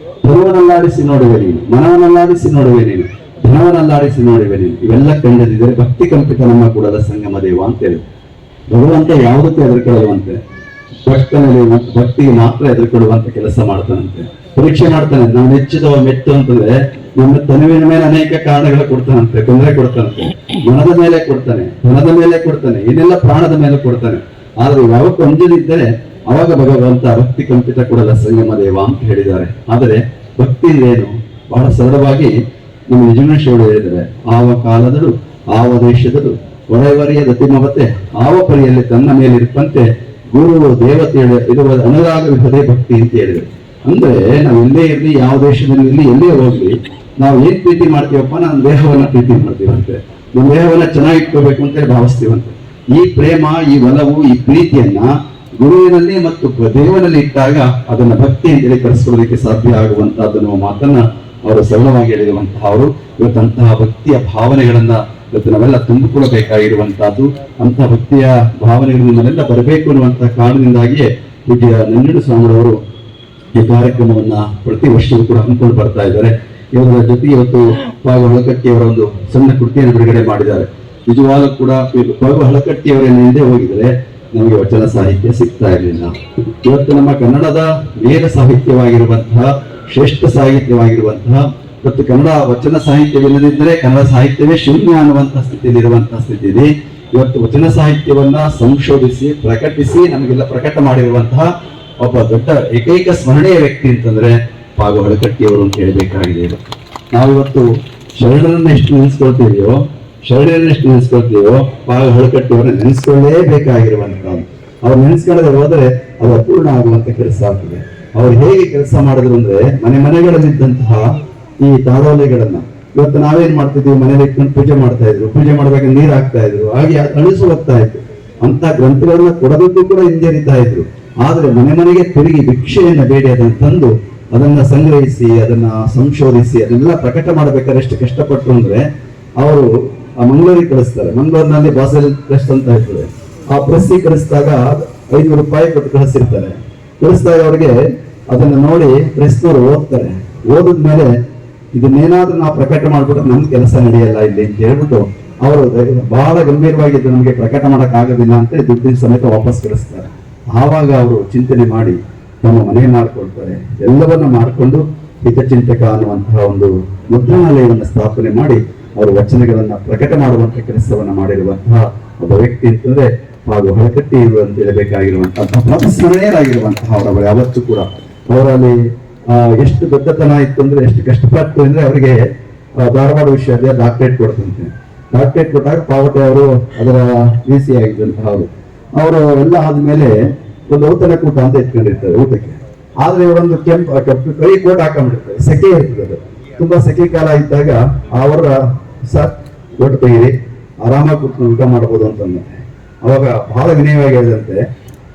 ಧರ್ಮವನ್ನಲ್ಲಾಡಿಸಿ ನೋಡುವೆ ನೀನು, ಮನವನ್ನಲ್ಲಾಡಿಸಿ ನೋಡುವೆ ನೀನು, ಧನವನ್ನಲ್ಲಾಡಿಸಿ ನೋಡುವೆ ನೀನು. ಇವೆಲ್ಲ ಕಂಡದಿದ್ದರೆ ಭಕ್ತಿ ಕಂಪಿತ ನಮ್ಮ ಕೂಡಲ ಸಂಗಮ ದೇವ ಅಂತ ಹೇಳಿ. ಭಗವಂತ ಯಾವುದಕ್ಕೆ ಹೆದರ್ಕೊಳ್ಳುವಂತೆ, ಭಕ್ತಿಗೆ ಮಾತ್ರ ಹೆದರ್ಕೊಳ್ಳುವಂತ ಕೆಲಸ ಮಾಡ್ತಾನಂತೆ. ಪರೀಕ್ಷೆ ಮಾಡ್ತಾನೆ. ನಾವು ಮೆಚ್ಚಿದವ ಮೆಚ್ಚು ಅಂತಂದ್ರೆ ನಮ್ಮ ತನುವಿನ ಮೇಲೆ ಅನೇಕ ಕಾರಣಗಳು ಕೊಡ್ತಾನಂತೆ, ತೊಂದರೆ ಕೊಡ್ತಾನಂತೆ. ಮನದ ಮೇಲೆ ಕೊಡ್ತಾನೆ, ಧನದ ಮೇಲೆ ಕೊಡ್ತಾನೆ, ಇದೆಲ್ಲ ಪ್ರಾಣದ ಮೇಲೆ ಕೊಡ್ತಾನೆ. ಆದ್ರೆ ಯಾವಕ್ಕೆ ಹೊಂದಿದ್ದರೆ ಅವಾಗ ಭಗವಂತ ಭಕ್ತಿ ಕಂಪಿತ ಕೂಡಲ ಸಂಗಮ ದೇವ ಅಂತ ಹೇಳಿದ್ದಾರೆ. ಆದರೆ ಭಕ್ತಿ ಏನು, ಬಹಳ ಸರಳವಾಗಿ ನಮ್ಮ ಯಜಮಾನಶಿವರು ಹೇಳಿದ್ದಾರೆ, ಆವ ಕಾಲದಳು ಆವ ದೇಶದಳು ಒಡೆವರಿಯ ದತಿಮವತೆ ಆವ ಪರಿಯಲ್ಲಿ ತನ್ನ ಮೇಲಿರುವಂತೆ ಗುರು ದೇವತೆ ಇರುವ ಅನುರಾಗವಿಲ್ಲದೆ ಭಕ್ತಿ ಅಂತ ಹೇಳಿದ್ರು. ಅಂದ್ರೆ ನಾವು ಎಲ್ಲೇ ಇರ್ಲಿ, ಯಾವ ದೇಶದಲ್ಲಿ ಇರ್ಲಿ, ಎಲ್ಲೇ ಹೋಗ್ಲಿ, ನಾವು ಏನ್ ಪ್ರೀತಿ ಮಾಡ್ತೀವಪ್ಪ, ನಮ್ಮ ದೇಹವನ್ನ ಪ್ರೀತಿ ಮಾಡ್ತೀವಂತೆ, ನಮ್ಮ ದೇಹವನ್ನ ಚೆನ್ನಾಗಿಟ್ಕೋಬೇಕು ಅಂತ ಭಾವಿಸ್ತೀವಂತೆ. ಈ ಪ್ರೇಮ, ಈ ಒಲವು, ಈ ಪ್ರೀತಿಯನ್ನ ಗುರುವಿನಲ್ಲಿ ಮತ್ತು ದೇವನಲ್ಲಿ ಇಟ್ಟಾಗ ಅದನ್ನ ಭಕ್ತಿ ಅಂತೇಳಿ ಕರೆಸ್ಕೊಳ್ಳೋದಕ್ಕೆ ಸಾಧ್ಯ ಆಗುವಂತಹದ್ದನ್ನು ಮಾತನ್ನ ಅವರು ಸರಳವಾಗಿ ಹೇಳಿರುವಂತಹ ಅವರು ಇವತ್ತಂತಹ ಭಕ್ತಿಯ ಭಾವನೆಗಳನ್ನ ಇವತ್ತು ನಾವೆಲ್ಲ ತುಂಬಿಕೊಳ್ಳಬೇಕಾಗಿರುವಂತಹದ್ದು. ಅಂತಹ ಭಕ್ತಿಯ ಭಾವನೆಗಳು ನಮ್ಮೆಲ್ಲ ಬರಬೇಕು ಅನ್ನುವಂತಹ ಕಾರಣದಿಂದಾಗಿಯೇ ಪೂಜ್ಯ ನಂಜುಂಡ ಸ್ವಾಮಿಯವರು ಈ ಕಾರ್ಯಕ್ರಮವನ್ನ ಪ್ರತಿ ವರ್ಷವೂ ಕೂಡ ಹಮ್ಮಿಕೊಂಡು ಬರ್ತಾ ಇದ್ದಾರೆ. ಇವರ ಜೊತೆ ಇವತ್ತು ಪಾಗು ಹಳಕಟ್ಟಿಯವರ ಒಂದು ಸಣ್ಣ ಕೃತಿಯನ್ನು ಬಿಡುಗಡೆ ಮಾಡಿದ್ದಾರೆ. ನಿಜವಾಗ್ಲೂ ಕೂಡ ಪಾಗು ಹಳಕಟ್ಟಿಯವರೇನು ಹಿಂದೆ ಹೋಗಿದ್ರೆ ನಮಗೆ ವಚನ ಸಾಹಿತ್ಯ ಸಿಗ್ತಾ ಇರಲಿಲ್ಲ. ಇವತ್ತು ನಮ್ಮ ಕನ್ನಡದ ವೇದ ಸಾಹಿತ್ಯವಾಗಿರುವಂತಹ, ಶ್ರೇಷ್ಠ ಸಾಹಿತ್ಯವಾಗಿರುವಂತಹ ಮತ್ತು ಕನ್ನಡ ವಚನ ಸಾಹಿತ್ಯವಿಲ್ಲದಿದ್ದರೆ ಕನ್ನಡ ಸಾಹಿತ್ಯವೇ ಶೂನ್ಯ ಅನ್ನುವಂತಹ ಸ್ಥಿತಿಯಲ್ಲಿರುವಂತಹ ಸ್ಥಿತಿ ಇದೆ. ಇವತ್ತು ವಚನ ಸಾಹಿತ್ಯವನ್ನ ಸಂಶೋಧಿಸಿ ಪ್ರಕಟಿಸಿ ನಮಗೆಲ್ಲ ಪ್ರಕಟ ಮಾಡಿರುವಂತಹ ಒಬ್ಬ ದೊಡ್ಡ ಏಕೈಕ ಸ್ಮರಣೀಯ ವ್ಯಕ್ತಿ ಅಂತಂದ್ರೆ ಪಾಗು ಹಳಕಟ್ಟಿಯವರು ಅಂತ ಹೇಳಬೇಕಾಗಿದೆ. ನಾವಿವತ್ತು ಶರಣರನ್ನ ಎಷ್ಟು ನೆನೆಸ್ಕೊಳ್ತೀವಿಯೋ ಪಾಗು ಹಳಕಟ್ಟಿಯವರನ್ನ ನೆನೆಸ್ಕೊಳ್ಳೇಬೇಕಾಗಿರುವಂತಹ, ಅವ್ರು ನೆನೆಸ್ಕೊಳ್ಳದೆ ಹೋದ್ರೆ ಅದು ಅಪೂರ್ಣ ಆಗುವಂತ ಕೆಲಸ ಆಗ್ತದೆ. ಅವ್ರು ಹೇಗೆ ಕೆಲಸ ಮಾಡಿದ್ರು ಅಂದ್ರೆ ಮನೆಗಳಲ್ಲಿದ್ದಂತಹ ಈ ತಾಳೋಲೆಗಳನ್ನ ಇವತ್ತು ನಾವೇನ್ ಮಾಡ್ತಿದ್ವಿ, ಮನೇಲಿ ಇಟ್ಕೊಂಡು ಪೂಜೆ ಮಾಡ್ತಾ ಇದ್ರು, ಪೂಜೆ ಮಾಡ್ಬೇಕಾದ್ರೆ ನೀರ್ ಹಾಕ್ತಾ ಇದ್ರು, ಹಾಗೆ ಅಳಿಸು ಹೋಗ್ತಾ ಇತ್ತು. ಅಂತ ಗ್ರಂಥಗಳನ್ನ ಕೊಡೋದಕ್ಕೂ ಕೂಡ ಹಿಂಜರಿತಾ ಇದ್ರು. ಆದ್ರೆ ಮನೆಗೆ ತಿರುಗಿ ಭಿಕ್ಷೆಯನ್ನ ಬೇಡಿ ಅದನ್ನ ತಂದು ಅದನ್ನ ಸಂಗ್ರಹಿಸಿ ಅದನ್ನ ಸಂಶೋಧಿಸಿ ಅದನ್ನೆಲ್ಲ ಪ್ರಕಟ ಮಾಡಬೇಕಾದ್ರೆ ಎಷ್ಟು ಕಷ್ಟಪಟ್ಟರು ಅಂದ್ರೆ ಅವರು ಆ ಮಂಗಳೂರಿಗೆ ಕಳಿಸ್ತಾರೆ. ಮಂಗಳೂರಿನಲ್ಲಿ ಬಾಸಲ್ ಪ್ರೆಸ್ ಅಂತ ಇರ್ತದೆ. ಆ ಪ್ರೆಸ್ಸಿಗೆ ಕಳಿಸಿದಾಗ 500 ರೂಪಾಯಿ ಕೊಟ್ಟು ಕಳಿಸಿರ್ತಾರೆ. ಕಳಿಸಿದಾಗ ಅವ್ರಿಗೆ ಅದನ್ನ ನೋಡಿ ಪ್ರೆಸ್ನವರು ಓದ್ತಾರೆ. ಓದಿದ್ಮೇಲೆ ಇದನ್ನೇನಾದ್ರೂ ನಾವು ಪ್ರಕಟ ಮಾಡ್ಬಿಟ್ರೆ ನಮ್ ಕೆಲಸ ನಡೆಯಲ್ಲ ಇಲ್ಲಿ ಅಂತ ಹೇಳ್ಬಿಟ್ಟು ಅವರು ಬಹಳ ಗಂಭೀರವಾಗಿ ಇದು ನಮಗೆ ಪ್ರಕಟ ಮಾಡಕ್ ಆಗೋದಿಲ್ಲ ಅಂತ ದುಡ್ಡಿನ ಸಮೇತ ವಾಪಸ್ ಕಳಿಸ್ತಾರೆ. ಆವಾಗ ಅವರು ಚಿಂತನೆ ಮಾಡಿ ತಮ್ಮ ಮನೆ ಮಾಡ್ಕೊಳ್ತಾರೆ. ಎಲ್ಲವನ್ನ ಮಾಡಿಕೊಂಡು ಹಿತಚಿಂತಕ ಅನ್ನುವಂತಹ ಒಂದು ಮುದ್ರಣಾಲಯವನ್ನು ಸ್ಥಾಪನೆ ಮಾಡಿ ಅವರು ವಚನಗಳನ್ನ ಪ್ರಕಟ ಮಾಡುವಂತ ಕೆಲಸವನ್ನ ಮಾಡಿರುವಂತಹ ಒಬ್ಬ ವ್ಯಕ್ತಿ ಅಂತಂದ್ರೆ ಪಾಗು ಹಳಕಟ್ಟಿ ಅಂತ ಹೇಳಬೇಕಾಗಿರುವಂತಹ ಸ್ಮರಣೀಯರಾಗಿರುವಂತಹ ಅವರ ಯಾವತ್ತೂ ಕೂಡ ಅವರಲ್ಲಿ ಎಷ್ಟು ದೊಡ್ಡತನ ಇತ್ತು ಅಂದ್ರೆ, ಎಷ್ಟು ಕಷ್ಟಪಟ್ಟು ಅಂದ್ರೆ ಅವರಿಗೆ ಧಾರವಾಡ ವಿಶ್ವವಿದ್ಯಾಲಯ ಡಾಕ್ಟರೇಟ್ ಕೊಡ್ತಂತೆ. ಡಾಕ್ಟರೇಟ್ ಕೊಟ್ಟಾಗ ಪಾವಟೆ ಅವರು ಅದರ VC ಆಗಿದ್ದಂತಹ ಅವರು ಎಲ್ಲ ಆದ್ಮೇಲೆ ಒಂದು ಔತಣ ಕೂಟ ಅಂತ ಇಟ್ಕೊಂಡಿರ್ತಾರೆ ಊಟಕ್ಕೆ. ಆದ್ರೆ ಇವರೊಂದು ಕೆಂಪು ಕೈ ಕೋಟ್ ಹಾಕೊಂಡಿರ್ತಾರೆ, ಸೆಕೆ ಇರ್ತದೆ. ಅದು ತುಂಬಾ ಸೆಕೆ ಕಾಲ ಇದ್ದಾಗ ಅವರ ಸರ್ ಕೋಟ್ ತೆಗೀರಿ, ಆರಾಮಾಗಿ ಕೂತ್ಕೊಂಡು ಊಟ ಮಾಡಬಹುದು ಅಂತಂದ್ರೆ ಅವಾಗ ಬಹಳ ವಿನಯವಾಗಿ ಹೇಳಿದಂತೆ,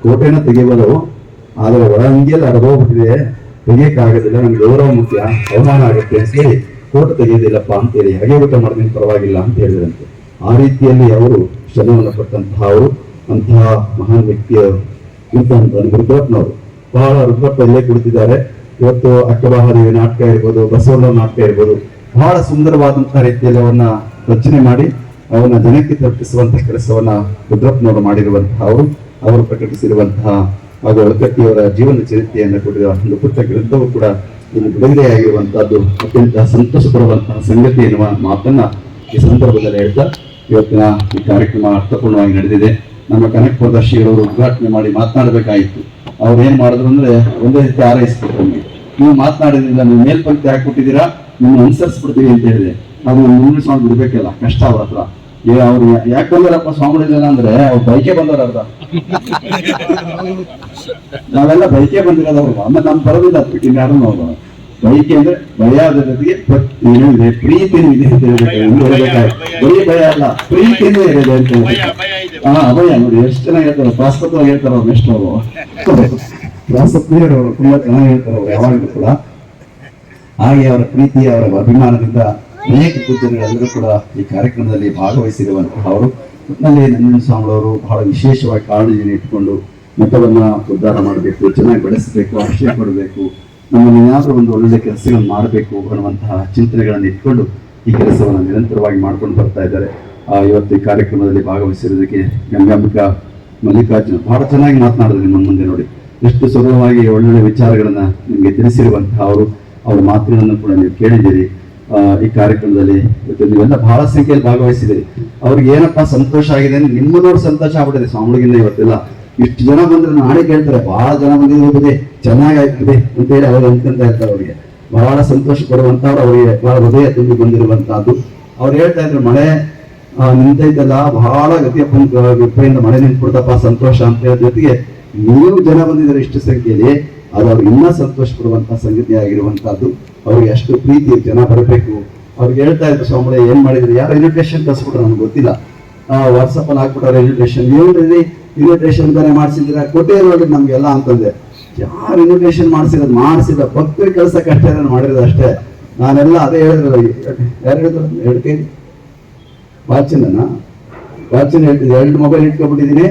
ಕೋಟೆನ ತೆಗಿಬೋದು ಆದ್ರೆ ಒಳ ಅಂಗಿಯಲ್ಲಿ ಅರ್ಧೋಗ್ಬಿಟ್ಟಿದೆ, ತೆಗಿಯಕ್ಕಾಗೋದಿಲ್ಲ, ನಮ್ಗೆ ಗೌರವ ಮುಖ್ಯ, ಅವಮಾನ ಆಗುತ್ತೆ ಅಂತ ಹೇಳಿ ಕೋಟು ತೆಗೆಯೋದಿಲ್ಲಪ್ಪ ಅಂತೇಳಿ ಹಾಗೆ ಊಟ ಮಾಡಿದ್ರೆ ಪರವಾಗಿಲ್ಲ ಅಂತ ಹೇಳಿದಂತೆ. ಆ ರೀತಿಯಲ್ಲಿ ಅವರು ಶ್ರಮವನ್ನು ಪಟ್ಟಂತಹ ಅವರು ಅಂತಹ ಮಹಾನ್ ವ್ಯಕ್ತಿಯವರು ರುದ್ರಪ್ಪನವರು. ಬಹಳ ರುದ್ರಪ್ಪ ಇಲ್ಲೇ ಕುಳಿತಿದ್ದಾರೆ. ಇವತ್ತು ಅಕ್ಕಬಾಹದೇವಿ ನಾಟಕ ಇರ್ಬೋದು, ಬಸವಣ್ಣ ನಾಟಕ ಇರ್ಬೋದು, ಬಹಳ ಸುಂದರವಾದಂತಹ ರೀತಿಯಲ್ಲಿ ಅವನ್ನ ರಚನೆ ಮಾಡಿ ಅವನ್ನ ಜನಕ್ಕೆ ತಲುಪಿಸುವಂತಹ ಕೆಲಸವನ್ನ ರುದ್ರಪ್ಪನವರು ಮಾಡಿರುವಂತಹ ಅವರು ಪ್ರಕಟಿಸಿರುವಂತಹ ಹಾಗೂ ಹಳಕಟ್ಟಿಯವರ ಜೀವನ ಚರಿತ್ರೆಯನ್ನು ಕೂಡಿದ ಒಂದು ಪುಟ್ಟ ಗ್ರಂಥವು ಕೂಡ ಇನ್ನು ಬಿಡುಗಡೆಯಾಗಿರುವಂತಹದ್ದು ಅತ್ಯಂತ ಸಂತೋಷ ಪಡುವಂತಹ ಸಂಗತಿ ಎನ್ನುವ ಮಾತನ್ನ ಈ ಸಂದರ್ಭದಲ್ಲಿ ಹೇಳ್ತಾ ಇವತ್ತಿನ ಈ ಕಾರ್ಯಕ್ರಮ ಅರ್ಥಪೂರ್ಣವಾಗಿ ನಡೆದಿದೆ. ನಮ್ಮ ಕನಕಪುರದ ಶ್ರೀಗಳವರು ಉದ್ಘಾಟನೆ ಮಾಡಿ ಮಾತನಾಡಬೇಕಾಗಿತ್ತು. ಅವ್ರು ಏನ್ ಮಾಡಿದ್ರು ಅಂದ್ರೆ ಒಂದೇ ರೀತಿ ಆರೈಸ್ಬಿಟ್ಟು ನಮಗೆ, ನೀವು ಮಾತನಾಡಿದ್ರಿಂದ ನೀವು ಮೇಲ್ಪಂಕ್ತಿ ಹಾಕ್ಬಿಟ್ಟಿದ್ದೀರಾ, ನಿಮ್ಮ ಅನುಸರಿಸ್ಬಿಡ್ತೀವಿ ಅಂತ ಹೇಳಿದೆ. ಅದು ಮುಂದೆ ಸ್ವಾಮಿ ಬಿಡ್ಬೇಕಲ್ಲ, ಕಷ್ಟ ಅವ್ರ ಹತ್ರ. ಅವ್ರು ಯಾಕೆ ಬಂದಾರಪ್ಪ ಸ್ವಾಮಿಗಳಿಲ್ಲ ಅಂದ್ರೆ ಅವ್ರು ಬೈಕೆ ಬಂದವ್ರ ಅರ್ಧ, ನಾವೆಲ್ಲ ಬೈಕೆ ಬಂದಿರೋದವ್ರು. ಆಮೇಲೆ ನಮ್ ಬರೋದಿಲ್ಲ ಬಿಟ್ಟು ಯಾರು ನೋಡು. ಬೈಕೆ ಅಂದ್ರೆ ಭಯ ಆದ ಜೊತೆಗೆ ಏನು ಇದೆ, ಪ್ರೀತಿನೂ ಇದೆ ಅಂತ ಹೇಳ್ಬೇಕಾದ್ರೆ ಬರೀ ಭಯ ಅಲ್ಲ, ಪ್ರೀತಿನೂ ಇದೆ ಅಂತ ಹೇಳ್ಬೇಕು. ಅಭಯ ನೋಡಿ ಎಷ್ಟು ಚೆನ್ನಾಗಿ ಹೇಳ್ತಾರೆ, ಪ್ರಾಸ್ಪತ್ವಾಗಿ ಹೇಳ್ತಾರೆ ಅವ್ರು ಎಷ್ಟು ಅವರು ಪ್ರಾಸ್ಪತ್ರಿಯರು ತುಂಬಾ ಚೆನ್ನಾಗಿ ಹೇಳ್ತಾರೆ ಅವ್ರು ಯಾವಾಗಲೂ ಕೂಡ. ಹಾಗೆ ಅವರ ಪ್ರೀತಿ ಅವರ ಅಭಿಮಾನದಿಂದ ಅನೇಕ ಪೂಜನೆಗಳೆಲ್ಲರೂ ಕೂಡ ಈ ಕಾರ್ಯಕ್ರಮದಲ್ಲಿ ಭಾಗವಹಿಸಿರುವಂತಹ ಅವರು. ಒಟ್ಟಿನಲ್ಲಿ ನಂಜನ ಸ್ವಾಮಿಗಳವರು ಬಹಳ ವಿಶೇಷವಾಗಿ ಕಾಳಜಿಯನ್ನು ಇಟ್ಕೊಂಡು ಮಠವನ್ನ ಉದ್ಧಾರ ಮಾಡಬೇಕು, ಚೆನ್ನಾಗಿ ಬೆಳೆಸಬೇಕು, ಆಶ್ರಯ ಕೊಡಬೇಕು, ನಮ್ಮನ್ನು ಏನಾದರೂ ಒಂದು ಒಳ್ಳೆ ಕೆಲಸಗಳನ್ನು ಮಾಡಬೇಕು ಅನ್ನುವಂತಹ ಚಿಂತನೆಗಳನ್ನು ಇಟ್ಕೊಂಡು ಈ ಕೆಲಸವನ್ನು ನಿರಂತರವಾಗಿ ಮಾಡ್ಕೊಂಡು ಬರ್ತಾ ಇದ್ದಾರೆ. ಇವತ್ತು ಈ ಕಾರ್ಯಕ್ರಮದಲ್ಲಿ ಭಾಗವಹಿಸಿರೋದಕ್ಕೆ ಗಂಗಾಂಬಿಕಾ ಮಲ್ಲಿಕಾರ್ಜುನ ಬಹಳ ಚೆನ್ನಾಗಿ ಮಾತನಾಡಿದ್ರು ನಿಮ್ಮ ಮುಂದೆ. ನೋಡಿ ಎಷ್ಟು ಸುಲಭವಾಗಿ ಒಳ್ಳೊಳ್ಳೆ ವಿಚಾರಗಳನ್ನ ನಿಮಗೆ ತಿಳಿಸಿರುವಂತಹ ಅವರು, ಅವರ ಮಾತುಗಳನ್ನು ಕೂಡ ನೀವು ಕೇಳಿದ್ದೀರಿ. ಈ ಕಾರ್ಯಕ್ರಮದಲ್ಲಿ ಇವತ್ತು ನೀವೆಲ್ಲ ಬಹಳ ಸಂಖ್ಯೆಯಲ್ಲಿ ಭಾಗವಹಿಸಿದ್ದೀರಿ. ಅವ್ರಿಗೆ ಏನಪ್ಪಾ ಸಂತೋಷ ಆಗಿದೆ ಅಂದ್ರೆ ನಿಮ್ಮದವ್ರು ಸಂತೋಷ ಆಗ್ಬಿಟ್ಟಿದೆ ಸ್ವಾಮಿಗಳಿಂದ. ಇವತ್ತೆಲ್ಲ ಇಷ್ಟು ಜನ ಬಂದ್ರೆ ನಾಳೆ ಕೇಳ್ತಾರೆ, ಬಹಳ ಜನ ಬಂದಿದೆ ಚೆನ್ನಾಗಾಗ್ತದೆ ಅಂತ ಹೇಳಿ ಅವರು ಅನ್ಕೊಂತ ಇರ್ತಾರೆ. ಅವರಿಗೆ ಬಹಳ ಸಂತೋಷ ಪಡುವಂತವ್ರು, ಅವರಿಗೆ ಬಹಳ ಹೃದಯ ತುಂಬಿ ಬಂದಿರುವಂತಹದ್ದು. ಅವ್ರು ಹೇಳ್ತಾ ಇದ್ರು ಮಳೆ ನಿಂತೈತಲ್ಲ, ಬಹಳ ಗತಿಯಿಂದ ಮಳೆ ನಿಂತ್ಬಿಡ್ತಪ್ಪ ಸಂತೋಷ ಅಂತ ಹೇಳೋ ಜೊತೆಗೆ ನೀವು ಜನ ಬಂದಿದ್ದಾರೆ ಇಷ್ಟು ಸಂಖ್ಯೆಯಲ್ಲಿ, ಅದು ಅವ್ರಿಗೆ ಇನ್ನೂ ಸಂತೋಷ ಪಡುವಂತಹ ಸಂಗತಿ ಆಗಿರುವಂತಹದ್ದು. ಅವ್ರಿಗೆ ಅಷ್ಟು ಪ್ರೀತಿ ಜನ ಬರಬೇಕು. ಅವ್ರಿಗೆ ಹೇಳ್ತಾ ಇದ್ರು ಸ್ವಾಮಿ ಏನ್ ಮಾಡಿದ್ರು, ಯಾರು ಇನ್ವಿಟೇಷನ್ ಕಳ್ಸ್ಬಿಟ್ರು ನನಗೆ ಗೊತ್ತಿಲ್ಲ, ವಾಟ್ಸಪ್ ಅಲ್ಲಿ ಹಾಕ್ಬಿಟ್ಟಾರೆ ಇನ್ವಿಟೇಷನ್. ಏನ್ರಿ ಇನ್ವಿಟೇಷನ್ ಬೇರೆ ಮಾಡಿಸಿದ್ರೆ ಕೊಟ್ಟೇ ನೋಡಿ ನಮ್ಗೆಲ್ಲ ಅಂತಂದೆ. ಯಾರು ಇನ್ವಿಟೇಷನ್ ಮಾಡಿಸಿದ ಭಕ್ತರಿಗೆ ಕಳ್ಸಕ್ಕೆ ಅಷ್ಟೇ ನಾನು ಮಾಡಿರೋದು ಅಷ್ಟೇ. ನಾನೆಲ್ಲ ಅದೇ ಹೇಳಿದ್ರು, ಯಾರು ಹೇಳಿದ್ರು 2 ಕೈ ವಾಚಿನ ಹೇಳ್ತಿದ್ದೆ, 2 ಮೊಬೈಲ್ ಇಟ್ಕೊಬಿಟ್ಟಿದ್ದೀನಿ,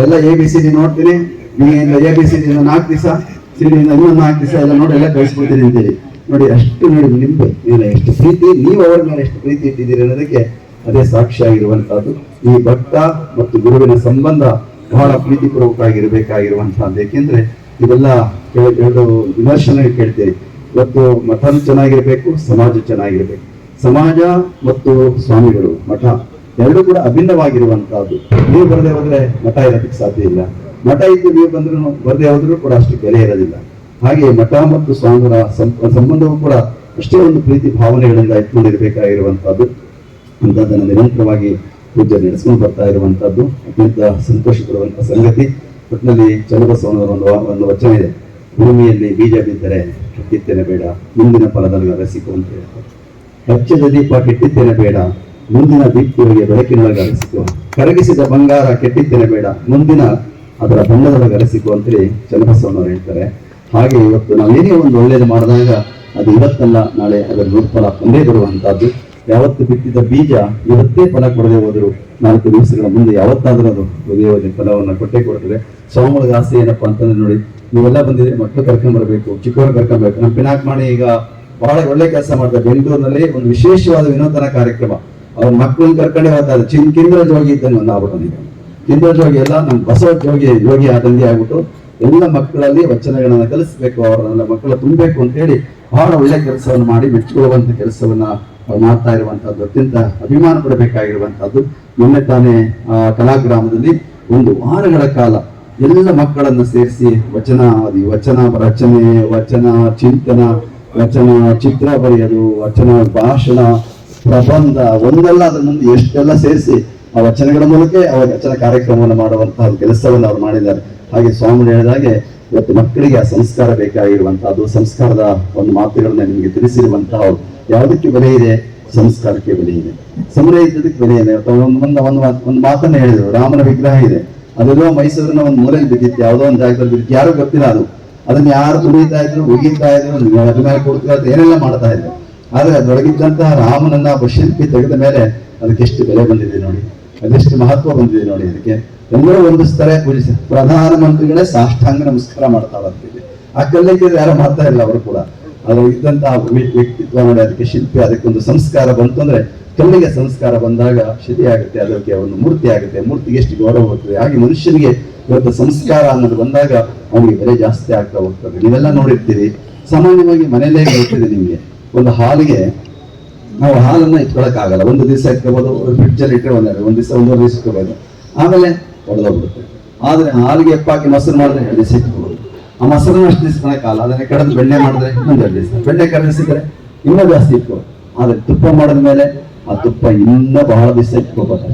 ಎಲ್ಲ ABCD ನೋಡ್ತೀನಿ, ನೀನು ABCD 4 ದಿವಸ ಸಿಡಿಯಿಂದ ಇನ್ನೊಂದು 4 ದಿವಸ ಎಲ್ಲ ನೋಡಿ ಎಲ್ಲ ಕಳಿಸ್ಬಿಡ್ತೀನಿ ಅಂತೇಳಿ. ನೋಡಿ ಅಷ್ಟು ನೋಡಿ ನಿಂಬೆ ಎಷ್ಟು ಪ್ರೀತಿ, ನೀವು ಅವರ ಮೇಲೆ ಎಷ್ಟು ಪ್ರೀತಿ ಇಟ್ಟಿದ್ದೀರಿ ಅನ್ನೋದಕ್ಕೆ ಅದೇ ಸಾಕ್ಷಿಯಾಗಿರುವಂತಹದ್ದು. ಈ ಭಕ್ತ ಮತ್ತು ಗುರುವಿನ ಸಂಬಂಧ ಬಹಳ ಪ್ರೀತಿಪೂರ್ವಕವಾಗಿರಬೇಕಾಗಿರುವಂತಹದ್ದು. ಏಕೆಂದ್ರೆ ಇವೆಲ್ಲ ಎರಡು ವಿಮರ್ಶನೆ ಕೇಳ್ತೀರಿ. ಇವತ್ತು ಮಠನೂ ಚೆನ್ನಾಗಿರ್ಬೇಕು, ಸಮಾಜ ಚೆನ್ನಾಗಿರ್ಬೇಕು. ಸಮಾಜ ಮತ್ತು ಸ್ವಾಮಿಗಳು ಮಠ ಎರಡೂ ಕೂಡ ಅಭಿನ್ನವಾಗಿರುವಂತಹದ್ದು. ನೀವು ಬರದೇ ಹೋದ್ರೆ ಮಠ ಇರೋದಕ್ಕೆ ಸಾಧ್ಯ ಇಲ್ಲ, ಮಠ ಇದ್ದು ನೀವು ಬಂದ್ರು ಬರದೇ ಹೋದ್ರೂ ಕೂಡ ಅಷ್ಟು ಬೆಲೆ ಇರೋದಿಲ್ಲ. ಹಾಗೆ ಮಠ ಮತ್ತು ಸ್ವಾಮಿಗಳ ಸಂಬಂಧವೂ ಕೂಡ ಅಷ್ಟೇ ಒಂದು ಪ್ರೀತಿ ಭಾವನೆಗಳಿಂದ ಇಟ್ಕೊಂಡಿರ್ಬೇಕಾಗಿರುವಂತಹದ್ದು. ಅಂತದನ್ನು ನಿರಂತರವಾಗಿ ಪೂಜೆ ನಡೆಸ್ಕೊಂಡು ಬರ್ತಾ ಇರುವಂತಹದ್ದು ಅತ್ಯಂತ ಸಂತೋಷ ಪಡುವಂತಹ ಸಂಗತಿ. ಒಟ್ಟಿನಲ್ಲಿ ಚನ್ನಬಸವಣ್ಣವರ ಒಂದು ವಚನ ಇದೆ, ಭೂಮಿಯಲ್ಲಿ ಬೀಜ ಬಿದ್ದರೆ ಕಿತ್ತೇನೆ ಬೇಡ, ಮುಂದಿನ ಫಲದಲ್ಲಿ ಅರಸಿಕೊ ಅಂತ ಹೇಳ್ತಾರೆ. ಹಚ್ಚದ ದೀಪ ಕೆಟ್ಟಿದ್ದೇನೆ ಬೇಡ, ಮುಂದಿನ ದೀಪ್ತಿಯೊಳಗೆ ಬೆಳಕಿನೊಳಗೆ ಅರಸಿಕೊ. ಕರಗಿಸಿದ ಬಂಗಾರ ಕೆಟ್ಟಿದ್ದೇನೆ ಬೇಡ, ಮುಂದಿನ ಅದರ ಬಣ್ಣದೊಳಗೆ ಅರಸಿಕೊ ಅಂತೇಳಿ ಚನ್ನಬಸವಣ್ಣವರು ಹೇಳ್ತಾರೆ. ಹಾಗೆ ಇವತ್ತು ನಾವೇನೇ ಒಂದು ಒಳ್ಳೇದು ಮಾಡಿದಾಗ ಅದು ಇವತ್ತಲ್ಲ ನಾಳೆ ಅದರ ಫಲ ಬಂದೇ ಬರುವಂತಹದ್ದು. ಯಾವತ್ತು ಬಿತ್ತಿದ ಬೀಜ ಇವತ್ತೇ ಫಲ ಕೊಡದೆ ಹೋದ್ರು 4 ದಿವಸಗಳ ಮುಂದೆ ಯಾವತ್ತಾದ್ರೂ ಅದು ಒದೆಯೋದೆ ಫಲವನ್ನು ಕೊಟ್ಟೇ ಕೊಡ್ತದೆ. ಸ್ವಾಮಿಗಳಿಗೆ ಆಸೆ ಏನಪ್ಪಾ ಅಂತಂದ್ರೆ ನೋಡಿ, ನೀವೆಲ್ಲ ಬಂದಿದ್ರೆ ಮಕ್ಕಳು ಕರ್ಕೊಂಡ್ಬರ್ಬೇಕು, ಚಿಕ್ಕವರು ಕರ್ಕೊಂಡ್ಬೇಕು. ನಮ್ಮ ಪಿನಾಕ್ ಮಾಡಿ ಈಗ ಬಹಳ ಒಳ್ಳೆ ಕೆಲಸ ಮಾಡ್ತಾರೆ. ಬೆಂಗಳೂರಿನಲ್ಲಿ ಒಂದು ವಿಶೇಷವಾದ ವಿನೂತನ ಕಾರ್ಯಕ್ರಮ, ಅವ್ರ ಮಕ್ಕಳನ್ನ ಕರ್ಕೊಂಡೇ ಹೋಗ್ತಾರೆ. ಕಿಂದ್ರ ಜೋಗಿ ಇದ್ದಂಗೆ ಒಂದು ಆಗ್ಬಿಟ್ಟು ಕಿಂದ್ರ ಜೋಗಿ ಎಲ್ಲ ನಮ್ಮ ಬಸವ ಯೋಗಿ ಆದಂಗೆ ಆಗ್ಬಿಟ್ಟು ಎಲ್ಲ ಮಕ್ಕಳಲ್ಲಿ ವಚನಗಳನ್ನ ಕಲಿಸ್ಬೇಕು, ಅವರನ್ನೆಲ್ಲ ಮಕ್ಕಳ ತುಂಬಬೇಕು ಅಂತ ಹೇಳಿ ಬಹಳ ಒಳ್ಳೆ ಕೆಲಸವನ್ನು ಮಾಡಿ ಮೆಚ್ಚಿಕೊಳ್ಳುವಂತ ಕೆಲಸವನ್ನ ಮಾಡ್ತಾ ಇರುವಂತಹದ್ದು. ಅತ್ಯಂತ ಅಭಿಮಾನ ಪಡಬೇಕಾಗಿರುವಂತಹದ್ದು. ಮೊನ್ನೆ ತಾನೇ ಕಲಾಗ್ರಾಮದಲ್ಲಿ 1 ವಾರಗಳ ಕಾಲ ಎಲ್ಲ ಮಕ್ಕಳನ್ನ ಸೇರಿಸಿ ವಚನ ರಚನೆ, ವಚನ ಚಿಂತನ, ವಚನ ಚಿತ್ರ ಬರೆಯೋದು, ವಚನ ಭಾಷಣ, ಪ್ರಬಂಧ ಒಂದಲ್ಲ ಅದ್ರ ಮುಂದೆ ಎಷ್ಟೆಲ್ಲ ಸೇರಿಸಿ ಆ ವಚನಗಳ ಮೂಲಕ ಆ ವಚನ ಕಾರ್ಯಕ್ರಮವನ್ನು ಮಾಡುವಂತಹ ಕೆಲಸವನ್ನು ಅವ್ರು ಮಾಡಿದ್ದಾರೆ. ಹಾಗೆ ಸ್ವಾಮಿ ಹೇಳಿದಾಗೆ ಇವತ್ತು ಮಕ್ಕಳಿಗೆ ಆ ಸಂಸ್ಕಾರ ಬೇಕಾಗಿರುವಂತಹದ್ದು. ಸಂಸ್ಕಾರದ ಒಂದು ಮಾತುಗಳನ್ನ ನಿಮಗೆ ತಿಳಿಸಿರುವಂತಹ ಯಾವುದಕ್ಕೆ ಬೆಲೆ ಇದೆ? ಸಂಸ್ಕಾರಕ್ಕೆ ಬೆಲೆ ಇದೆ, ಸಮಯ ಇದ್ದದಕ್ಕೆ ಬೆಲೆ ಇದೆ. ಒಂದು ಮಾತನ್ನ ಹೇಳಿದ್ರು, ರಾಮನ ವಿಗ್ರಹ ಇದೆ, ಅದೆಲ್ಲೋ ಮೈಸೂರಿನ ಒಂದು ಮೂಲೆಯಲ್ಲಿ ಬಿದ್ದಿತ್ತು, ಯಾವುದೋ ಒಂದು ಜಾಗದಲ್ಲಿ ಬಿದ್ದಿತ್ತು, ಯಾರು ಗೊತ್ತಿಲ್ಲ ಅದು. ಅದನ್ನ ಯಾರು ತುಳಿತಾ ಇದ್ರು, ಒಗಿತಾ ಇದ್ರು, ಅದ್ರ ಮೇಲೆ ಕೊಡ್ತಾ ಏನೆಲ್ಲ ಮಾಡ್ತಾ ಇದ್ರು. ಆದ್ರೆ ಅದರೊಳಗಿದ್ದಂತಹ ರಾಮನನ್ನ ಶಿಲ್ಪಿ ತೆಗೆದ ಮೇಲೆ ಅದಕ್ಕೆ ಎಷ್ಟು ಬೆಲೆ ಬಂದಿದೆ ನೋಡಿ, ಅದೆಷ್ಟು ಮಹತ್ವ ಬಂದಿದೆ ನೋಡಿ. ಅದಕ್ಕೆ ಎಲ್ಲರೂ ಒಂದಿಸ್ತಾರೆ, ಪೂಜಿಸಿ. ಪ್ರಧಾನಮಂತ್ರಿಗಳೇ ಸಾಷ್ಟಾಂಗ ನಮಸ್ಕಾರ ಮಾಡ್ತಾ ಬರ್ತಿದೆ. ಆ ಕಲ್ಲಿದ್ದರೆ ಯಾರು ಮಾಡ್ತಾ ಇಲ್ಲ ಅವರು ಕೂಡ. ಅದ್ರ ಇದ್ದಂತಹ ವ್ಯಕ್ತಿತ್ವ ನೋಡಿ, ಅದಕ್ಕೆ ಶಿಲ್ಪಿ, ಅದಕ್ಕೊಂದು ಸಂಸ್ಕಾರ ಬಂತು ಅಂದ್ರೆ, ಕಲ್ಲಿಗೆ ಸಂಸ್ಕಾರ ಬಂದಾಗ ಶಿಲೆ ಆಗುತ್ತೆ, ಅದಕ್ಕೆ ಒಂದು ಮೂರ್ತಿ ಆಗುತ್ತೆ, ಮೂರ್ತಿಗೆ ಎಷ್ಟು ಗೌರವ ಹೋಗ್ತದೆ. ಹಾಗೆ ಮನುಷ್ಯನಿಗೆ ಇವತ್ತು ಸಂಸ್ಕಾರ ಅನ್ನೋದು ಬಂದಾಗ ಅವನಿಗೆ ಬೆಲೆ ಜಾಸ್ತಿ ಆಗ್ತಾ ಹೋಗ್ತದೆ. ನೀವೆಲ್ಲ ನೋಡಿರ್ತೀರಿ, ಸಾಮಾನ್ಯವಾಗಿ ಮನೆಯಲ್ಲೇ ಗೊತ್ತಿದೆ ನಿಮ್ಗೆ, ಒಂದು ಹಾಲಿಗೆ ನಾವು ಹಾಲನ್ನ ಇಟ್ಕೊಳಕ್ಕಾಗಲ್ಲ. ಒಂದು ದಿವಸ ಇಟ್ಕೋಬಹುದು, ಫ್ರಿಡ್ಜ್ ಅಲ್ಲಿ ಇಟ್ಟರೆ ಒಂದು ದಿವಸ 1.5 ದಿವಸ ಇಟ್ಕೋಬಹುದು, ಆಮೇಲೆ ಒಡೆದೋಗ್ಬಿಡುತ್ತೆ. ಆದ್ರೆ ಹಾಲಿಗೆ ಎಪ್ಪಾಕಿ ಮೊಸರು ಮಾಡಿದ್ರೆ 2 ದಿವಸ ಇಟ್ಕೋಬಹುದು. ಆ ಮೊಸರನ್ನ ಅಷ್ಟು ದಿವಸಕ್ಕಾಗಲ್ಲ. ಅದನ್ನ ಕಡೆದು ಬೆಣ್ಣೆ ಮಾಡಿದ್ರೆ ಇನ್ನೊಂದು 2 ದಿವಸ, ಬೆಣ್ಣೆ ಕರಗಿಸಿದ್ರೆ ಇನ್ನೂ ಜಾಸ್ತಿ ಇಟ್ಕೋಬಹುದು. ಆದ್ರೆ ತುಪ್ಪ ಮಾಡಿದ ಮೇಲೆ ಆ ತುಪ್ಪ ಇನ್ನೂ ಬಹಳ ದಿವಸ ಇಟ್ಕೋಬಹುದು.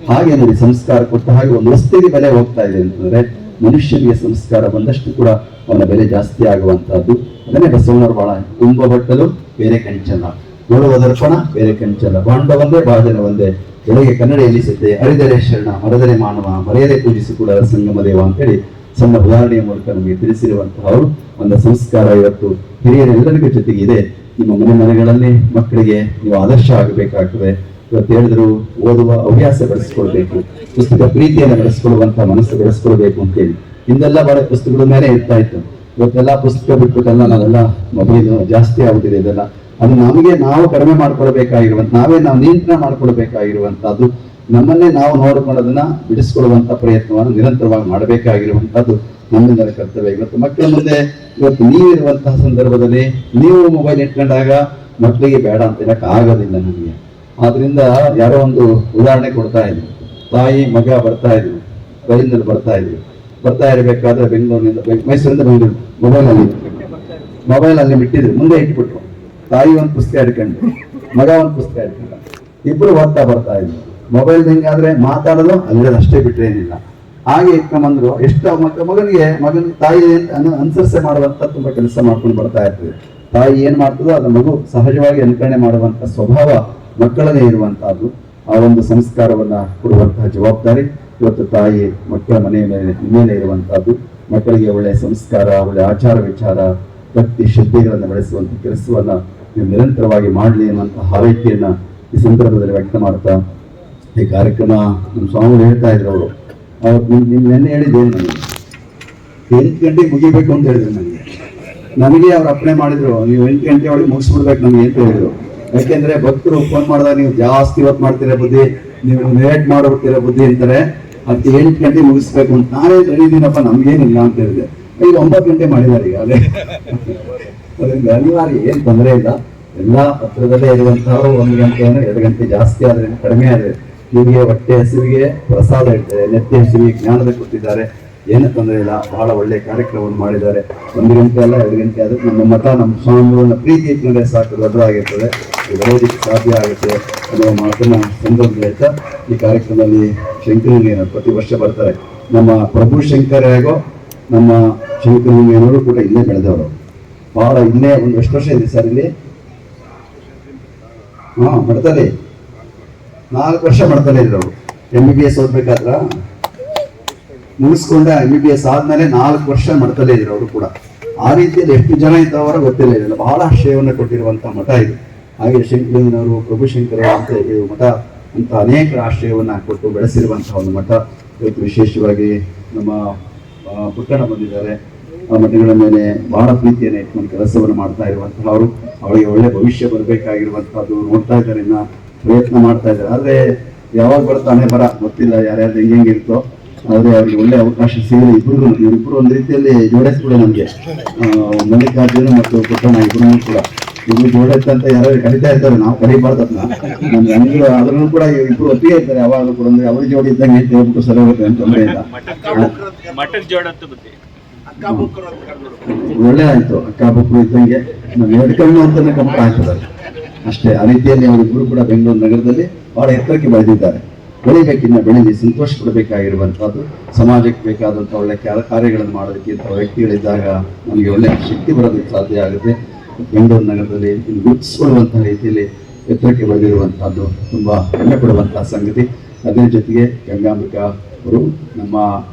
ಹಾಗೆ ನೋಡಿ, ಸಂಸ್ಕಾರ ಕೊಟ್ಟ ಹಾಗೆ ಒಂದು ವಸ್ತುವಿಗೆ ಬೆಲೆ ಹೋಗ್ತಾ ಇದೆ ಅಂತಂದ್ರೆ ಮನುಷ್ಯನಿಗೆ ಸಂಸ್ಕಾರ ಬಂದಷ್ಟು ಕೂಡ ಅವನ ಬೆಲೆ ಜಾಸ್ತಿ ಆಗುವಂತಹದ್ದು. ಅದನ್ನೇ ಬಸವಣ್ಣರು ಬಹಳ ತುಂಬ ಬಟ್ಟಲು ಬೇರೆ ಕಂಚಲ್ಲ, ನೋಡುವ ದರ್ಪಣ ಬೇರೆ ಕಂಚಲ್ಲ, ಬಾಂಡ ಒಂದೇ ಭಾಜನ ಒಂದೇ, ಬೆಳಗ್ಗೆ ಕನ್ನಡ ಎಲ್ಲಿಸುತ್ತೆ, ಅರಿದರೆ ಶರಣ ಮರದರೆ ಮಾನವ ಮರೆಯದೆ ಪೂಜಿಸಿ ಕೂಡ ಸಂಗಮ ದೇವ ಅಂತೇಳಿ ಸಣ್ಣ ಉದಾಹರಣೆಯ ಮೂಲಕ ನಮಗೆ ತಿಳಿಸಿರುವಂತಹ ಅವರು ಒಂದು ಸಂಸ್ಕಾರ ಇವತ್ತು ಹಿರಿಯರೆಲ್ಲರಿಗೂ ಜೊತೆಗೆ ಇದೆ. ನಿಮ್ಮ ಮನೆಗಳಲ್ಲಿ ಮಕ್ಕಳಿಗೆ ನೀವು ಆದರ್ಶ ಆಗಬೇಕಾಗ್ತದೆ. ಇವತ್ತು ಹೇಳಿದ್ರು ಓದುವ ಹವ್ಯಾಸ ಬೆಳೆಸ್ಕೊಳ್ಬೇಕು, ಪುಸ್ತಕ ಪ್ರೀತಿಯನ್ನು ಬೆಳೆಸ್ಕೊಳ್ಳುವಂತಹ ಮನಸ್ಸು ಬೆಳೆಸ್ಕೊಳ್ಬೇಕು ಅಂತೇಳಿ. ಹಿಂದೆಲ್ಲ ಬಹಳ ಪುಸ್ತಕಗಳ ಮೇಲೆ ಇರ್ತಾ ಇತ್ತು. ಇವತ್ತೆಲ್ಲ ಪುಸ್ತಕ ಬಿಟ್ಬಿಟ್ಟೆಲ್ಲ ನಾವೆಲ್ಲ ಮೊಬೈಲ್ ಜಾಸ್ತಿ ಆಗುತ್ತಿದೆ. ಇದೆಲ್ಲ ಅದು ನಮಗೆ ನಾವು ಕಡಿಮೆ ಮಾಡ್ಕೊಳ್ಬೇಕಾಗಿರುವಂತ, ನಾವು ನಿಯಂತ್ರಣ ಮಾಡ್ಕೊಳ್ಬೇಕಾಗಿರುವಂತಹದ್ದು, ನಮ್ಮನ್ನೇ ನಾವು ನೋಡಿಕೊಳ್ಳೋದನ್ನ ಬಿಡಿಸ್ಕೊಳ್ಳುವಂತ ಪ್ರಯತ್ನವನ್ನು ನಿರಂತರವಾಗಿ ಮಾಡಬೇಕಾಗಿರುವಂತಹದ್ದು ನಮ್ಮಿಂದ ಕರ್ತವ್ಯ. ಇವತ್ತು ಮಕ್ಕಳ ಮುಂದೆ ಇವತ್ತು ನೀವಿರುವಂತಹ ಸಂದರ್ಭದಲ್ಲಿ ನೀವು ಮೊಬೈಲ್ ಇಟ್ಕೊಂಡಾಗ ಮಕ್ಕಳಿಗೆ ಬೇಡ ಅಂತ ಹೇಳಕ್ ಆಗೋದಿಲ್ಲ ನಮಗೆ. ಆದ್ರಿಂದ ಯಾರೋ ಒಂದು ಉದಾಹರಣೆ ಕೊಡ್ತಾ ಇದ್ರು, ತಾಯಿ ಮಗ ಬರ್ತಾ ಇದ್ರು, ರೈಲಿನಲ್ಲಿ ಬರ್ತಾ ಇರಬೇಕಾದ್ರೆ ಬೆಂಗಳೂರಿನಿಂದ ಮೈಸೂರಿಂದ ಬೆಂಗಳೂರು ಮೊಬೈಲ್ ಅಲ್ಲಿ ಬಿಟ್ಟಿದ್ರು, ಮುಂದೆ ಇಟ್ಬಿಟ್ರು. ತಾಯಿ ಒಂದು ಪುಸ್ತಕ ಹಿಡ್ಕೊಂಡು ಮಗ ಒಂದು ಪುಸ್ತಕ ಹಿಡ್ಕೊಂಡ, ಇಬ್ರು ಓದ್ತಾ ಬರ್ತಾ ಇದ್ರು. ಮೊಬೈಲ್ ಹೆಂಗಾದ್ರೆ ಮಾತಾಡೋದು ಅಲ್ಲಿ ಅಷ್ಟೇ ಬಿಟ್ರೇನಿಲ್ಲ. ಹಾಗೆ ಇಟ್ಕೊಂಡ್ಬಂದ್ರು. ಎಷ್ಟು ಮಗನ ತಾಯಿ ಅನುಸರಿಸೆ ಮಾಡುವಂತ ತುಂಬಾ ಕೆಲಸ ಮಾಡ್ಕೊಂಡು ಬರ್ತಾ ಇರ್ತದೆ. ತಾಯಿ ಏನ್ ಮಾಡ್ತದೋ ಅದು ಮಗು ಸಹಜವಾಗಿ ಅನುಕರಣೆ ಮಾಡುವಂತ ಸ್ವಭಾವ ಮಕ್ಕಳಲ್ಲೇ ಇರುವಂತಹದ್ದು. ಆ ಒಂದು ಸಂಸ್ಕಾರವನ್ನ ಕೊಡುವಂತಹ ಜವಾಬ್ದಾರಿ ಇವತ್ತು ತಾಯಿ ಮಕ್ಕಳ ಮನೆಯ ಮೇಲೆ ಇರುವಂತಹದ್ದು. ಮಕ್ಕಳಿಗೆ ಒಳ್ಳೆಯ ಸಂಸ್ಕಾರ, ಒಳ್ಳೆ ಆಚಾರ ವಿಚಾರ, ಭಕ್ತಿ ಶ್ರದ್ಧೆಗಳನ್ನು ಬೆಳೆಸುವಂತ ಕೆಲಸವನ್ನ ನೀವು ನಿರಂತರವಾಗಿ ಮಾಡಲಿ ಅನ್ನುವಂತಹ ಹಾರೈಕೆಯನ್ನ ಈ ಸಂದರ್ಭದಲ್ಲಿ ವ್ಯಕ್ತ ಮಾಡ್ತಾ ಈ ಕಾರ್ಯಕ್ರಮ ನಮ್ಮ ಸ್ವಾಮಿಗಳು ಹೇಳ್ತಾ ಇದ್ರು. ಅವರು ಅವತ್ತು ನೆನ್ನೆ ಹೇಳಿದ್ದೇನು, ನನಗೆ 8 ಗಂಟೆಗೆ ಮುಗಿಬೇಕು ಅಂತ ಹೇಳಿದ್ರು. ನನಗೆ ಅವ್ರು ಅಪ್ಪಣೆ ಮಾಡಿದ್ರು, ನೀವು 8 ಗಂಟೆ ಒಳಗೆ ಮುಗಿಸ್ಬಿಡ್ಬೇಕು ನಮಗೆ ಅಂತ ಹೇಳಿದ್ರು. ಯಾಕೆಂದ್ರೆ ಭಕ್ತರು ಫೋನ್ ಮಾಡಿದಾಗ ನೀವು ಜಾಸ್ತಿ ಹೊತ್ತು ಮಾಡ್ತೀರಾ ಬುದ್ಧಿ, ನೀವು ಲೇಟ್ ಮಾಡ್ಬಿಡ್ತೀರಾ ಬುದ್ಧಿ ಅಂತಾರೆ. ಅದಕ್ಕೆ 8 ಗಂಟೆ ಮುಗಿಸ್ಬೇಕು ಅಂತ ನಾನೇ ಹೇಳಿದ್ದೀನಪ್ಪ, ನಮ್ಗೇನಿಲ್ಲ ಅಂತ ಹೇಳಿದೆ. ಈಗ 9 ಗಂಟೆ ಮಾಡಿದ್ದಾರೆ ಈಗ. ಅದರಿಂದ ಅನಿವಾರ್ಯ, ಏನ್ ತೊಂದರೆ ಇಲ್ಲ. ಎಲ್ಲಾ ಹತ್ರದಲ್ಲೇ ಇರುವಂತಹವರು 1 ಗಂಟೆ 2 ಗಂಟೆ ಜಾಸ್ತಿ ಆದ್ರೆ ಕಡಿಮೆ ಆದ್ರೆ ನಿಮಗೆ ಹೊಟ್ಟೆ ಹಸಿವಿಗೆ ಪ್ರಸಾದ ಇಡ್ತಾರೆ, ನೆತ್ತಿ ಹಸಿವಿಗೆ ಜ್ಞಾನದ ಕೊಟ್ಟಿದ್ದಾರೆ, ಏನೂ ತೊಂದರೆ ಇಲ್ಲ. ಬಹಳ ಒಳ್ಳೆ ಕಾರ್ಯಕ್ರಮವನ್ನು ಮಾಡಿದ್ದಾರೆ. 1 ಗಂಟೆ ಅಲ್ಲ 2 ಗಂಟೆ ಆದ್ರೆ ನಮ್ಮ ಮಠ ನಮ್ಮ ಸ್ವಾಮಿಗಳನ್ನ ಪ್ರೀತಿ ಇಟ್ಕೊಂಡ್ರೆ ಸಾಕು, ದೊಡ್ಡದಾಗಿರ್ತದೆ, ಬರೋದಕ್ಕೆ ಸಾಧ್ಯ ಆಗುತ್ತೆ ಅನ್ನೋ ಮಾತನ್ನ ಸಂದರ್ಭ ಹೇಳ್ತಾ ಈ ಕಾರ್ಯಕ್ರಮದಲ್ಲಿ ಶಂಕರನಿಗೆ ಪ್ರತಿ ವರ್ಷ ಬರ್ತಾರೆ. ನಮ್ಮ ಪ್ರಭು ಶಂಕರಾಗೋ ನಮ್ಮ ಶಂಕರನಿಗೆ ಕೂಡ ಇಲ್ಲೇ ಬೆಳೆದವರು. ಬಹಳ ಇಲ್ಲೇ ಎಷ್ಟು ವರ್ಷ ಇದೆ ಸರ್ ಇಲ್ಲಿ? ಮಠದಲ್ಲಿ 4 ವರ್ಷ ಮಠದಲ್ಲೇ ಇದ್ರು. MBBS ಓದ್ಬೇಕಾದ್ರ ಮುಗಿಸ್ಕೊಂಡ MBBS ಆದ್ಮೇಲೆ 4 ವರ್ಷ ಮಠದಲ್ಲೇ ಇದ್ರು ಅವರು ಕೂಡ. ಆ ರೀತಿಯಲ್ಲಿ ಎಷ್ಟು ಜನ ಇದ್ದವರ ಗೊತ್ತಿಲ್ಲ. ಇದೆಲ್ಲ ಬಹಳ ಆಶ್ರಯವನ್ನು ಕೊಟ್ಟಿರುವಂತಹ ಮಠ ಇದು. ಹಾಗೆ ಶಂಕರನವರು, ಪ್ರಭುಶಂಕರ ಅಂತ ಈ ಮಠ ಅಂತ ಅನೇಕ ಆಶ್ರಯವನ್ನ ಕೊಟ್ಟು ಬೆಳೆಸಿರುವಂತಹ ಒಂದು ಮಠ. ಇವತ್ತು ವಿಶೇಷವಾಗಿ ನಮ್ಮ ಪುಟ್ಟಣ ಬಂದಿದ್ದಾರೆ. ಆ ಮಠಗಳ ಮೇಲೆ ಬಹಳ ಪ್ರೀತಿಯನ್ನು ಇಟ್ಕೊಂಡು ಕೆಲಸವನ್ನು ಮಾಡ್ತಾ ಇರುವಂತಹ ಅವರು. ಅವರಿಗೆ ಒಳ್ಳೆ ಭವಿಷ್ಯ ಬರಬೇಕಾಗಿರುವಂತಹದ್ದು ನೋಡ್ತಾ ಇದ್ದಾರೆ, ಇನ್ನ ಪ್ರಯತ್ನ ಮಾಡ್ತಾ ಇದ್ದಾರೆ. ಆದ್ರೆ ಯಾವಾಗ ಬರ್ತಾನೆ ಬರ ಗೊತ್ತಿಲ್ಲ, ಯಾರ್ಯಾರು ಹೆಂಗಿರ್ತೋ. ಆದ್ರೆ ಅವ್ರಿಗೆ ಒಳ್ಳೆ ಅವಕಾಶ ಸಿಗಲಿ. ಇವರಿಬ್ರು ಒಂದು ರೀತಿಯಲ್ಲಿ ಜೋಡಿಸ್ಬಿಡ ನಮ್ಗೆ. ಮಲ್ಲಿಕಾರ್ಜುನ ಮತ್ತು ಪುಟ್ಟಣ ಇಬ್ರು ಕೂಡ ಇಬ್ರು ಜೋಡೈತೆ ಅಂತ ಯಾರು ಕರಿತಾ ಇರ್ತಾರೆ, ನಾವು ಕರಿಬಾರ್ದನ್ನ. ನಮ್ಗೆ ಅದ್ರೂ ಕೂಡ ಇಬ್ರು ಒತ್ತಿಗೆ ಇರ್ತಾರೆ ಯಾವಾಗ ಕೂಡ. ಅಂದ್ರೆ ಅವ್ರ ಜೋಡಿ ಇದ್ದಂಗೆ ಹೇಳ್ಬಿಟ್ಟು ಸರಿ ಹೋಗುತ್ತೆ ಅಂತ ತೊಂದರೆ ಇಲ್ಲ. ಒಳ್ಳೆ ಆಯ್ತು, ಅಕ್ಕ ಬುಕ್ರು ಇದ್ದಂಗೆ ನಾವು ಎಡ್ಕಣ್ಣು ಅಂತಾನೆ ಕಂಪೇರ್ ಆಗ್ತದೆ ಅಷ್ಟೇ. ಆ ರೀತಿಯಲ್ಲಿ ಅವರಿಬ್ಬರು ಕೂಡ ಬೆಂಗಳೂರು ನಗರದಲ್ಲಿ ಬಹಳ ಎತ್ತರಕ್ಕೆ ಬೆಳೆದಿದ್ದಾರೆ. ಬೆಳಿಬೇಕಿನ್ನ ಬೆಳೀಲಿ, ಸಂತೋಷ ಪಡಬೇಕಾಗಿರುವಂತಹದ್ದು. ಸಮಾಜಕ್ಕೆ ಬೇಕಾದಂಥ ಒಳ್ಳೆ ಕಾರ್ಯಗಳನ್ನು ಮಾಡೋದಕ್ಕೆ ಇಂಥ ವ್ಯಕ್ತಿಗಳಿದ್ದಾಗ ನಮಗೆ ಒಳ್ಳೆ ಶಕ್ತಿ ಬರೋದಕ್ಕೆ ಸಾಧ್ಯ ಆಗುತ್ತೆ. ಬೆಂಗಳೂರು ನಗರದಲ್ಲಿ ಗುರುತಿಸಿಕೊಳ್ಳುವಂತಹ ರೀತಿಯಲ್ಲಿ ಎತ್ತರಕ್ಕೆ ಬೆಳೆದಿರುವಂತಹದ್ದು ತುಂಬಾ ಹೆಮ್ಮೆ ಪಡುವಂತಹ ಸಂಗತಿ. ಅದರ ಜೊತೆಗೆ ಗಂಗಾಂಬಿಕಾ ಅವರು ನಮ್ಮ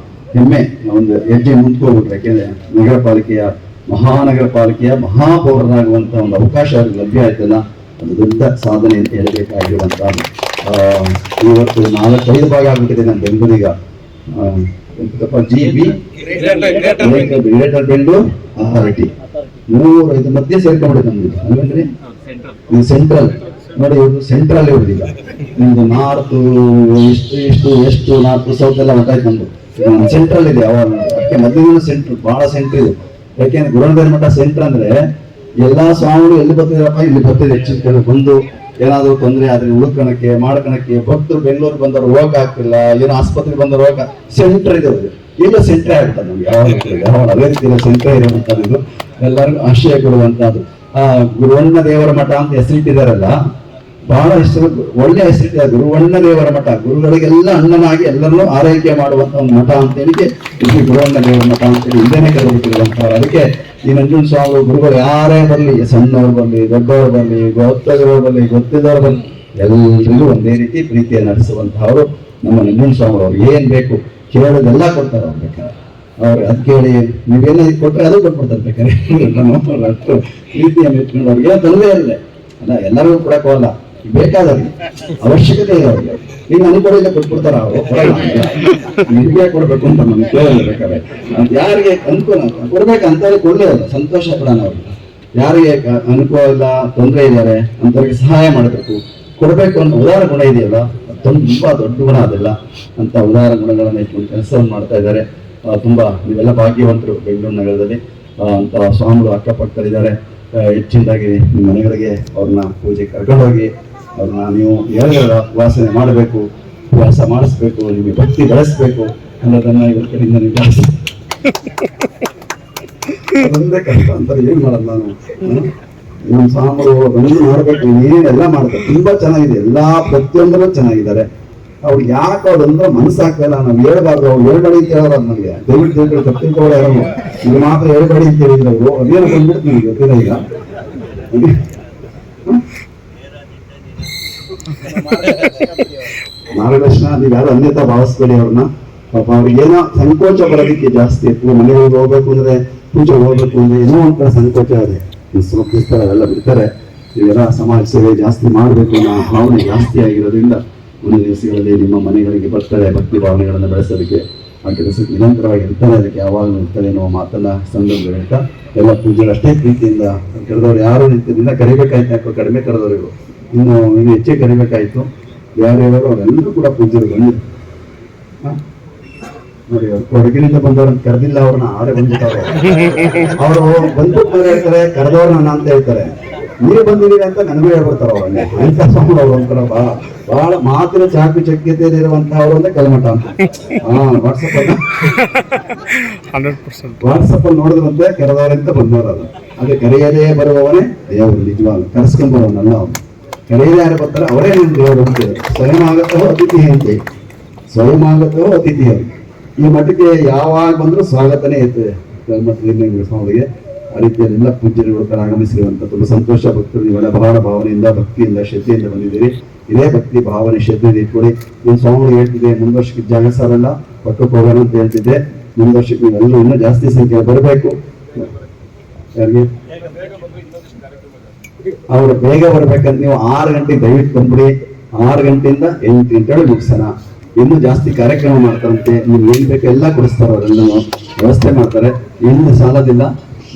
ಹೆಮ್ಮೆ ಒಂದು ಹೆಜ್ಜೆ ಮುಂದ್ಕೋಗ್ಬಿಟ್ರೆ. ಯಾಕೆಂದ್ರೆ ನಗರ ಪಾಲಿಕೆಯ ಮಹಾನಗರ ಪಾಲಿಕೆಯ ಮಹಾಪೌರರಾಗುವಂತ ಒಂದು ಅವಕಾಶ ಅವ್ರಿಗೆ ಲಭ್ಯ ಆಯ್ತಲ್ಲ, ಒಂದು ದೊಡ್ಡ ಸಾಧನೆ ಅಂತ ಹೇಳಬೇಕಾಗಿರುವಂತಹ. ಇವತ್ತು 4-5 ಭಾಗ ಆಗ್ಬಿಟ್ಟಿದೆ ನನ್ನ ಬೆಂಗಳೂರಿಗ. ಗ್ರೇಟರ್ ಬೆಂಗಳೂರು ಅಥಾರಿಟಿ 3-5 ಮಧ್ಯೆ ಸೇರ್ಕೊಂಡ್ಬಿಡುತ್ತೆ ನಮ್ದು ಅಲ್ವೇನ್ರಿ? ಇದು ಸೆಂಟ್ರಲ್ ನೋಡಿ, ಇವ್ರು ಸೆಂಟ್ರಲ್ ಇವ್ರದ್ದು. ಈಗ ನಿಮ್ದು ನಾರ್ತ್ ಎಷ್ಟು ನಾರ್ತ್ ಸೌತ್ ಎಲ್ಲ ಹೊತ್ತಾಯ್ತು ನಮ್ದು. ಸೆಂಟ್ರಲ್ ಇದೆ ಯಾವಾಗ. ಅದಕ್ಕೆ ಮೊದಲಿನ ಸೆಂಟ್ರ್ ಬಹಳ ಸೆಂಟ್ರ್ ಇದು. ಯಾಕೆಂದ್ರೆ ಗುರುದೇವ ಮಠ ಸೆಂಟ್ರ್ ಅಂದ್ರೆ ಎಲ್ಲಾ ಸ್ವಾಮಿಗಳು ಎಲ್ಲಿ ಬರ್ತಿದಾರಪ್ಪ, ಇಲ್ಲಿ ಬರ್ತಿದೆ. ಹೆಚ್ಚಿನ ಬಂದು ಏನಾದ್ರು ತೊಂದರೆ ಆದ್ರೆ ಉಳ್ಕಣಕ್ಕೆ ಮಾಡ್ಕಣಕ್ಕೆ ಭಕ್ತರು ಬೆಂಗಳೂರು ಬಂದವರು ಹೋಗಕ್ ಆಗ್ತಿಲ್ಲ, ಏನೋ ಆಸ್ಪತ್ರೆಗೆ ಬಂದವರು ಹೋಗಕ್ ಸೆಂಟರ್ ಇದೆ. ಈಗ ಸೆಂಟ್ರೇ ಆಗ್ತದೆ ನಮ್ಗೆ ಯಾವಾಗ ಅದೇ ರೀತಿಯ ಸೆಂಟ್ರೇ ಇರುವಂತದ್ದು, ಎಲ್ಲರಿಗೂ ಆಶ್ರಯ ಕೊಡುವಂತಹದ್ದು. ಗುರುವಣ್ಣ ದೇವರ ಮಠ ಅಂತ ಹೆಸರಿಟ್ಟಿದಾರಲ್ಲ, ಬಹಳ ಹೆಸರು, ಒಳ್ಳೆ ಹೆಸರಿದೆ ಗುರುವಣ್ಣ ದೇವರ ಮಠ. ಗುರುಗಳಿಗೆಲ್ಲ ಅಣ್ಣನಾಗಿ ಎಲ್ಲರನ್ನೂ ಆರೈಕೆ ಮಾಡುವಂತ ಒಂದು ಮಠ ಅಂತ ಹೇಳಿಕೆ ಇಲ್ಲಿ ಗುರುವಣ್ಣ ದೇವರ ಮಠ ಅಂತೇಳಿ ಹಿಂದೆನೆ ಕರೆದುಬಿಟ್ಟಿರುವಂತವ್ರು. ಅದಕ್ಕೆ ಈ ನಂಜುಂಡ ಸ್ವಾಮಿ ಗುರುಗಳು ಯಾರೇ ಬರಲಿ, ಸಣ್ಣವ್ರು ಬರಲಿ, ದೊಡ್ಡವರು ಬರಲಿ, ಗೊತ್ತಿದ್ದವರು ಬರಲಿ, ಗೊತ್ತಿದ್ದವರು ಬರಲಿ, ಎಲ್ಲರಿಗೂ ಒಂದೇ ರೀತಿ ಪ್ರೀತಿಯನ್ನು ನಡೆಸುವಂತಹವರು ನಮ್ಮ ನಂಜುಂಡ ಸ್ವಾಮಿ. ಅವ್ರು ಏನ್ ಬೇಕು ಕೇಳೋದೆಲ್ಲ ಕೊಡ್ತಾರೆ. ಅವ್ರು ಬೇಕಾದ್ರೆ ಅವ್ರು ಅದ್ ಕೇಳಿ ನೀವೇನ ಕೊಟ್ಟರೆ ಅದು ಕೊಟ್ಬಿಡ್ತಾರೆ ಬೇಕಾದ್ರೆ. ಅಷ್ಟು ಪ್ರೀತಿಯನ್ನು ಇಟ್ಕೊಂಡು ಅವ್ರಿಗೆ ಏನೋ ತೊಂದರೆ ಇರಲಿ ಅಲ್ಲ, ಎಲ್ಲರಿಗೂ ಕೊಡಕ್ಕೋಲ್ಲ, ಬೇಕಾದವ್ರಿಗೆ ಅವಶ್ಯಕತೆ ಇದೆ ಅವ್ರಿಗೆ. ಈಗ ಅನುಕೂಲ ಕೊಟ್ಬಿಡ್ತಾರ ಅವರು, ನಿಮಗೆ ಕೊಡ್ಬೇಕು ಅಂತ ನಮ್ಗೆ ಕೇಳಲ್ಲ ಬೇಕಾದ್ರೆ. ಯಾರಿಗೆ ಅನುಕೂಲ ಕೊಡ್ಬೇಕಂತವ್ರಿಗೆ ಕೊಡಲೇ ಇಲ್ಲ, ಸಂತೋಷ ಪಡೋಣ ಅವ್ರಿಗೆ. ಯಾರಿಗೆ ಅನುಕೂಲ ಇಲ್ಲ, ತೊಂದರೆ ಇದ್ದಾರೆ ಅಂತವ್ರಿಗೆ ಸಹಾಯ ಮಾಡಬೇಕು, ಕೊಡಬೇಕು ಅಂತ ಉದಾರ ಗುಣ ಇದೆಯಲ್ಲ, ತುಂಬಾ ದೊಡ್ಡ ಗುಣ ಅದೆಲ್ಲ ಅಂತ ಉದಾರ ಗುಣಗಳನ್ನ ಇಟ್ಕೊಂಡು ಕೆಲಸವನ್ನು ಮಾಡ್ತಾ ಇದ್ದಾರೆ. ತುಂಬಾ ನೀವೆಲ್ಲ ಭಾಗ್ಯವಂತರು ಬೆಂಗಳೂರು ನಗರದಲ್ಲಿ ಅಂತ ಸ್ವಾಮಿಗಳು ಅಕ್ಕಪಕ್ಕದಲ್ಲಿದ್ದಾರೆ. ಹೆಚ್ಚಿನದಾಗಿ ನಿಮ್ಮ ಮನೆಗಳಿಗೆ ಅವ್ರನ್ನ ಪೂಜೆ ಕರ್ಕೊಂಡೋಗಿ ಅವ್ರನ್ನ ನೀವು ಹೇಳಿದ ವಾಸನೆ ಮಾಡಬೇಕು, ವಾಸ ಮಾಡಿಸ್ಬೇಕು, ನಿಮಗೆ ಭಕ್ತಿ ಬೆಳೆಸ್ಬೇಕು ಅನ್ನೋದನ್ನ ಇವ್ರ ಕಡೆಯಿಂದ ನೀವು ಅದೊಂದೇ ಕಷ್ಟ ಅಂತಾರೆ. ಏನ್ ಮಾಡೋದು ನಾನು, ನಮ್ಮ ಸ್ವಾಮಿಗಳು ಬಂದು ಮಾಡ್ಬೇಕು, ಏನೆಲ್ಲ ಮಾಡ್ತಾರೆ. ತುಂಬಾ ಚೆನ್ನಾಗಿದೆ, ಎಲ್ಲಾ ಪ್ರತಿಯೊಂದರಲ್ಲೂ ಚೆನ್ನಾಗಿದ್ದಾರೆ. ಅವ್ರು ಯಾಕೆ ಅವ್ರಂದ್ರೆ ಮನಸ್ಸಾಗ್ತಿಲ್ಲ. ನಾವು ಹೇಳ್ಬಾರ್ದು, ಅವ್ರು ಹೇಳ್ಬೇಡಿ ಅಂತ ಹೇಳೋದು ನನಗೆ. ದಯವಿಟ್ಟು ತಪ್ಪಿಕೊಳ್ಳ ಯಾರು ಇದು ಮಾತ್ರ ಹೇಳ್ಬೇಡಿ ಅಂತ ಹೇಳಿದ್ರು ಅವರು. ಅದೇನು ಬಂದ್ಬಿಡ್ತು ನನಗೆ ಗೊತ್ತಿಲ್ಲ. ಈಗ ಮಾರ್ಗದರ್ಶನ ನೀವು ಯಾರು ಅನ್ಯತಾ ಭಾವಿಸ್ಬೇಡಿ ಅವ್ರನ್ನ. ಪಾಪ ಅವ್ರಿಗೆ ಏನೋ ಸಂಕೋಚ ಬರೋದಕ್ಕೆ ಜಾಸ್ತಿ ಇತ್ತು. ಮನೆಗಳಿಗೆ ಹೋಗ್ಬೇಕು ಅಂದ್ರೆ, ಪೂಜೆ ಹೋಗ್ಬೇಕು ಅಂದ್ರೆ ಏನೋ ಒಂಥರ ಸಂಕೋಚ ಇದೆ. ಸೋಪಿಸ್ತಾರೆ, ಅವೆಲ್ಲ ಬಿಡ್ತಾರೆ. ಇವೆಲ್ಲ ಸಮಾಜ ಸೇವೆ ಜಾಸ್ತಿ ಮಾಡಬೇಕು ಅನ್ನೋ ಭಾವನೆ ಜಾಸ್ತಿ ಆಗಿರೋದ್ರಿಂದ ಮುಂದಿನ ದಿವಸಗಳಲ್ಲಿ ನಿಮ್ಮ ಮನೆಗಳಿಗೆ ಬರ್ತಾರೆ. ಭಕ್ತಿ ಭಾವನೆಗಳನ್ನು ಬೆಳೆಸೋದಕ್ಕೆ ಆ ಕೆಲಸಕ್ಕೆ ನಿರಂತರವಾಗಿ ಇರ್ತಾರೆ. ಅದಕ್ಕೆ ಯಾವಾಗಲೂ ಇರ್ತಾರೆ ಅನ್ನೋ ಮಾತನ್ನ ಸಂದರ್ಭ ಹೇಳ್ತಾ ಎಲ್ಲ ಪೂಜೆಗಳು ಅಷ್ಟೇ ಪ್ರೀತಿಯಿಂದ ಕರೆದವ್ರು ಯಾರು ನಿಂತಿದ್ದರಿಂದ ಕರಿಬೇಕಾಯ್ತು. ಯಾಕೋ ಕಡಿಮೆ ಕರೆದವ್ರಿಗೂ ಇನ್ನು ಹೆಚ್ಚೇ ಕರಿಬೇಕಾಯ್ತು. ಯಾರ್ಯಾರು ಅವರೆಲ್ಲರೂ ಕೂಡ ಪೂಜೆಗಳು ಬಂದಿದ್ರು ನೋಡಿ. ಅವ್ರು ಹೊರಗಿನಿಂದ ಬಂದವ್ರನ್ನ ಕರೆದಿಲ್ಲ, ಅವ್ರನ್ನ ಆರೆ ಬಂದಿದ್ದಾರೆ. ಅವರು ಬಂದ್ಬಿಟ್ಟು ಹೇಳ್ತಾರೆ ಕರೆದವ್ರನ್ನ ಅಂತ ಹೇಳ್ತಾರೆ. ನೀವೇ ಬಂದಿದ್ದೀರಿ ಅಂತ ನನಗೂ ಹೇಳ್ಬಿಡ್ತಾರ. ಅವರನ್ನೇ ಅಂತ ಸ್ವಾಮಿ ಅವ್ರು ಒಂಥರ ಬಹಳ ಮಾತಿನ ಚಾಕು ಚಕ್ಯತೆಯಲ್ಲಿ ಇರುವಂತಹವ್ರು ಅಂದ್ರೆ ಕಲ್ಮಠ ಅಂತ. ವಾಟ್ಸಪ್ ಅಲ್ಲಿ ನೋಡಿದ್ರಂತೆ ಕರೆದವರಂತ ಬಂದವರು. ಅದು ಅದೇ ಕರೆಯದೇ ಬರುವವನೇ ದೇವರು. ನಿಜವಾಗ್ಲು ಕರೆಸ್ಕೊಂಬರುವವನಲ್ಲ ಅವನು. ಕರೆಯದೇ ಯಾರು ಬರ್ತಾರೆ ಅವರೇ ನಿಮ್ಮ ದೇವರು ಅಂತ. ಸ್ವಯಂ ಆಗತ್ತೋ ಅತಿಥಿ ಅಂತೆ, ಸ್ವಯಂ ಆಗತ್ತೋ ಅತಿಥಿ ಅಂತ. ಈ ಮಠಕ್ಕೆ ಯಾವಾಗ ಬಂದರೂ ಸ್ವಾಗತನೇ ಇರ್ತದೆ ಕಲ್ಮಠದಿಂದ ಸ್ವಾಮಿಗೆ. ಆ ರೀತಿಯಲ್ಲೆಲ್ಲ ಪೂಜ್ಯರುಗಳು ಆಗಮಿಸಿರುವಂತ ತುಂಬ ಸಂತೋಷ. ಭಕ್ತರು ನೀವೆಲ್ಲ ಬಹಳ ಭಾವನೆಯಿಂದ, ಭಕ್ತಿಯಿಂದ, ಶ್ರದ್ಧೆಯಿಂದ ಬಂದಿದ್ದೀರಿ. ಇದೇ ಭಕ್ತಿ ಭಾವನೆ ಶ್ರದ್ಧೆ ಇಟ್ಕೊಳ್ಳಿ. ನೀನು ಸ್ವಾಮಿಗಳು ಹೇಳ್ತಿದ್ದೆ ಮುಂದ್ ವರ್ಷಕ್ಕೆ ಜಾಗ ಸಾರಲ್ಲ, ಪಕ್ಕಕ್ಕೆ ಹೋಗೋಣ ಅಂತ ಹೇಳ್ತಿದ್ದೆ. ಮುಂದ್ ವರ್ಷಕ್ಕೆ ನೀವೆಲ್ಲರೂ ಇನ್ನೂ ಜಾಸ್ತಿ ಸಂಖ್ಯೆ ಬರಬೇಕು. ಯಾರಿಗೆ ಅವರು ಬೇಗ ಬರ್ಬೇಕಂತ ನೀವು 6 ಗಂಟೆಗೆ ದಯವಿಟ್ಟು ಬಂದ್ಬಿಡಿ. 6 ಗಂಟೆಯಿಂದ 8 ಗಂಟೆ ಮುಗಿಸೋಣ. ಇನ್ನೂ ಜಾಸ್ತಿ ಕಾರ್ಯಕ್ರಮ ಮಾಡ್ತಾರಂತೆ. ನಿಮ್ಗೆ ಏನ್ ಬೇಕೋ ಎಲ್ಲ ಕೊಡಿಸ್ತಾರೆ, ಅವರೆಲ್ಲನೂ ವ್ಯವಸ್ಥೆ ಮಾಡ್ತಾರೆ. ಇನ್ನು ಸಾಲದಿಲ್ಲ,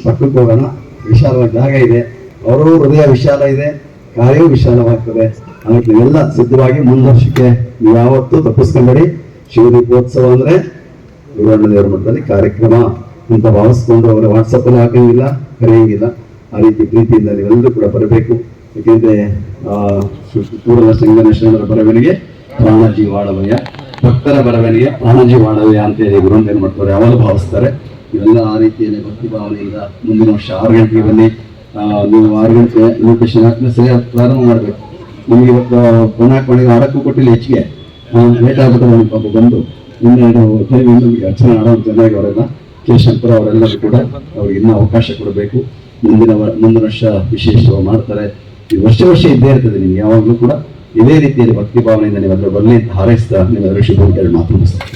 ಪಕ್ಕಕ್ಕೆ ಹೋಗೋಣ. ವಿಶಾಲವಾಗಿ ಜಾಗ ಇದೆ, ಅವರೂ ಹೃದಯ ವಿಶಾಲ ಇದೆ, ಕಾರ್ಯವೂ ವಿಶಾಲವಾಗ್ತದೆ. ಅದಕ್ಕೆ ನೀವೆಲ್ಲ ಸಿದ್ಧವಾಗಿ ಮುಂದರ್ಷಕ್ಕೆ ನೀವು ಯಾವತ್ತೂ ತಪ್ಪಿಸ್ಕೊಂಬೇಡಿ. ಶಿವದೀಪೋತ್ಸವ ಅಂದ್ರೆ ಗುರುವಣ್ಣ ದೇವರ ಮಠದಲ್ಲಿ ಕಾರ್ಯಕ್ರಮ ಅಂತ ಭಾವಿಸ್ಕೊಂಡು ಅವರ ವಾಟ್ಸಪ್ ಅಲ್ಲಿ ಹಾಕಂಗಿಲ್ಲ, ಕರೆಯಂಗಿಲ್ಲ. ಆ ರೀತಿ ಪ್ರೀತಿಯಿಂದ ನೀವೆಲ್ಲರೂ ಕೂಡ ಬರಬೇಕು. ಯಾಕೆಂದ್ರೆ ಕೂಡಲ ಸಂಗನ ಶರಣರ ಬರವಣಿಗೆ ಪ್ರಾಣಜೀವಾಳವಯ್ಯ, ಭಕ್ತರ ಬರವಣಿಗೆ ಪ್ರಾಣಜೀವಾಳವಯ್ಯ ಅಂತ ಹೇಳಿ ಗುರುವಣ್ಣ ಮಾಡ್ತಾರೆ, ಯಾವಾಗ ಭಾವಿಸ್ತಾರೆ. ಇವೆಲ್ಲ ಆ ರೀತಿಯಲ್ಲಿ ಭಕ್ತಿ ಭಾವನೆಯಿಂದ ಮುಂದಿನ ವರ್ಷ 6 ಗಂಟೆಗೆ ಬನ್ನಿ. ನೀವು 6 ಗಂಟೆ ಲೊಕೇಶನ್ ಹಾಕಿದ್ರೆ ಸರಿಯಾಗಿ ಪ್ರಾರಂಭ ಮಾಡಬೇಕು. ನಿಮಗೆ ಇವತ್ತು ಕೊನಾಕ್ ಮನೆಗೆ ಆಡಕ್ಕೂ ಕೊಟ್ಟಿಲ್ಲ, ಹೆಚ್ಚಿಗೆ ಲೇಟ್ ಆಗ್ಬಿಟ್ಟು ನನಗೆ ಪಾಪ ಬಂದು ಇನ್ನೆರಡು ಟೈಮಿಂದ ನಮಗೆ ಅರ್ಚನೆ ಆಡೋದು ಚೆನ್ನಾಗಿ ಅವರೆಲ್ಲ ಕೇಶಂಪುರ ಅವರೆಲ್ಲರೂ ಕೂಡ ಅವ್ರಿಗೆ ಇನ್ನೂ ಅವಕಾಶ ಕೊಡಬೇಕು. ಮುಂದಿನ ವರ್ಷ ವಿಶೇಷವಾಗಿ ಮಾಡ್ತಾರೆ. ಈ ವರ್ಷ ಇದ್ದೇ ಇರ್ತದೆ. ನಿಮ್ಗೆ ಯಾವಾಗಲೂ ಕೂಡ ಇದೇ ರೀತಿಯಲ್ಲಿ ಭಕ್ತಿ ಭಾವನೆಯಿಂದ ನೀವೆಲ್ಲರೂ ಬರಲಿ ಅಂತ ಹಾರೈಸ್ತಾ ನೀವೆಲ್ಲರೂ ಶುಭ ಮಾತು ಮುಗಿಸ್ತಾರೆ.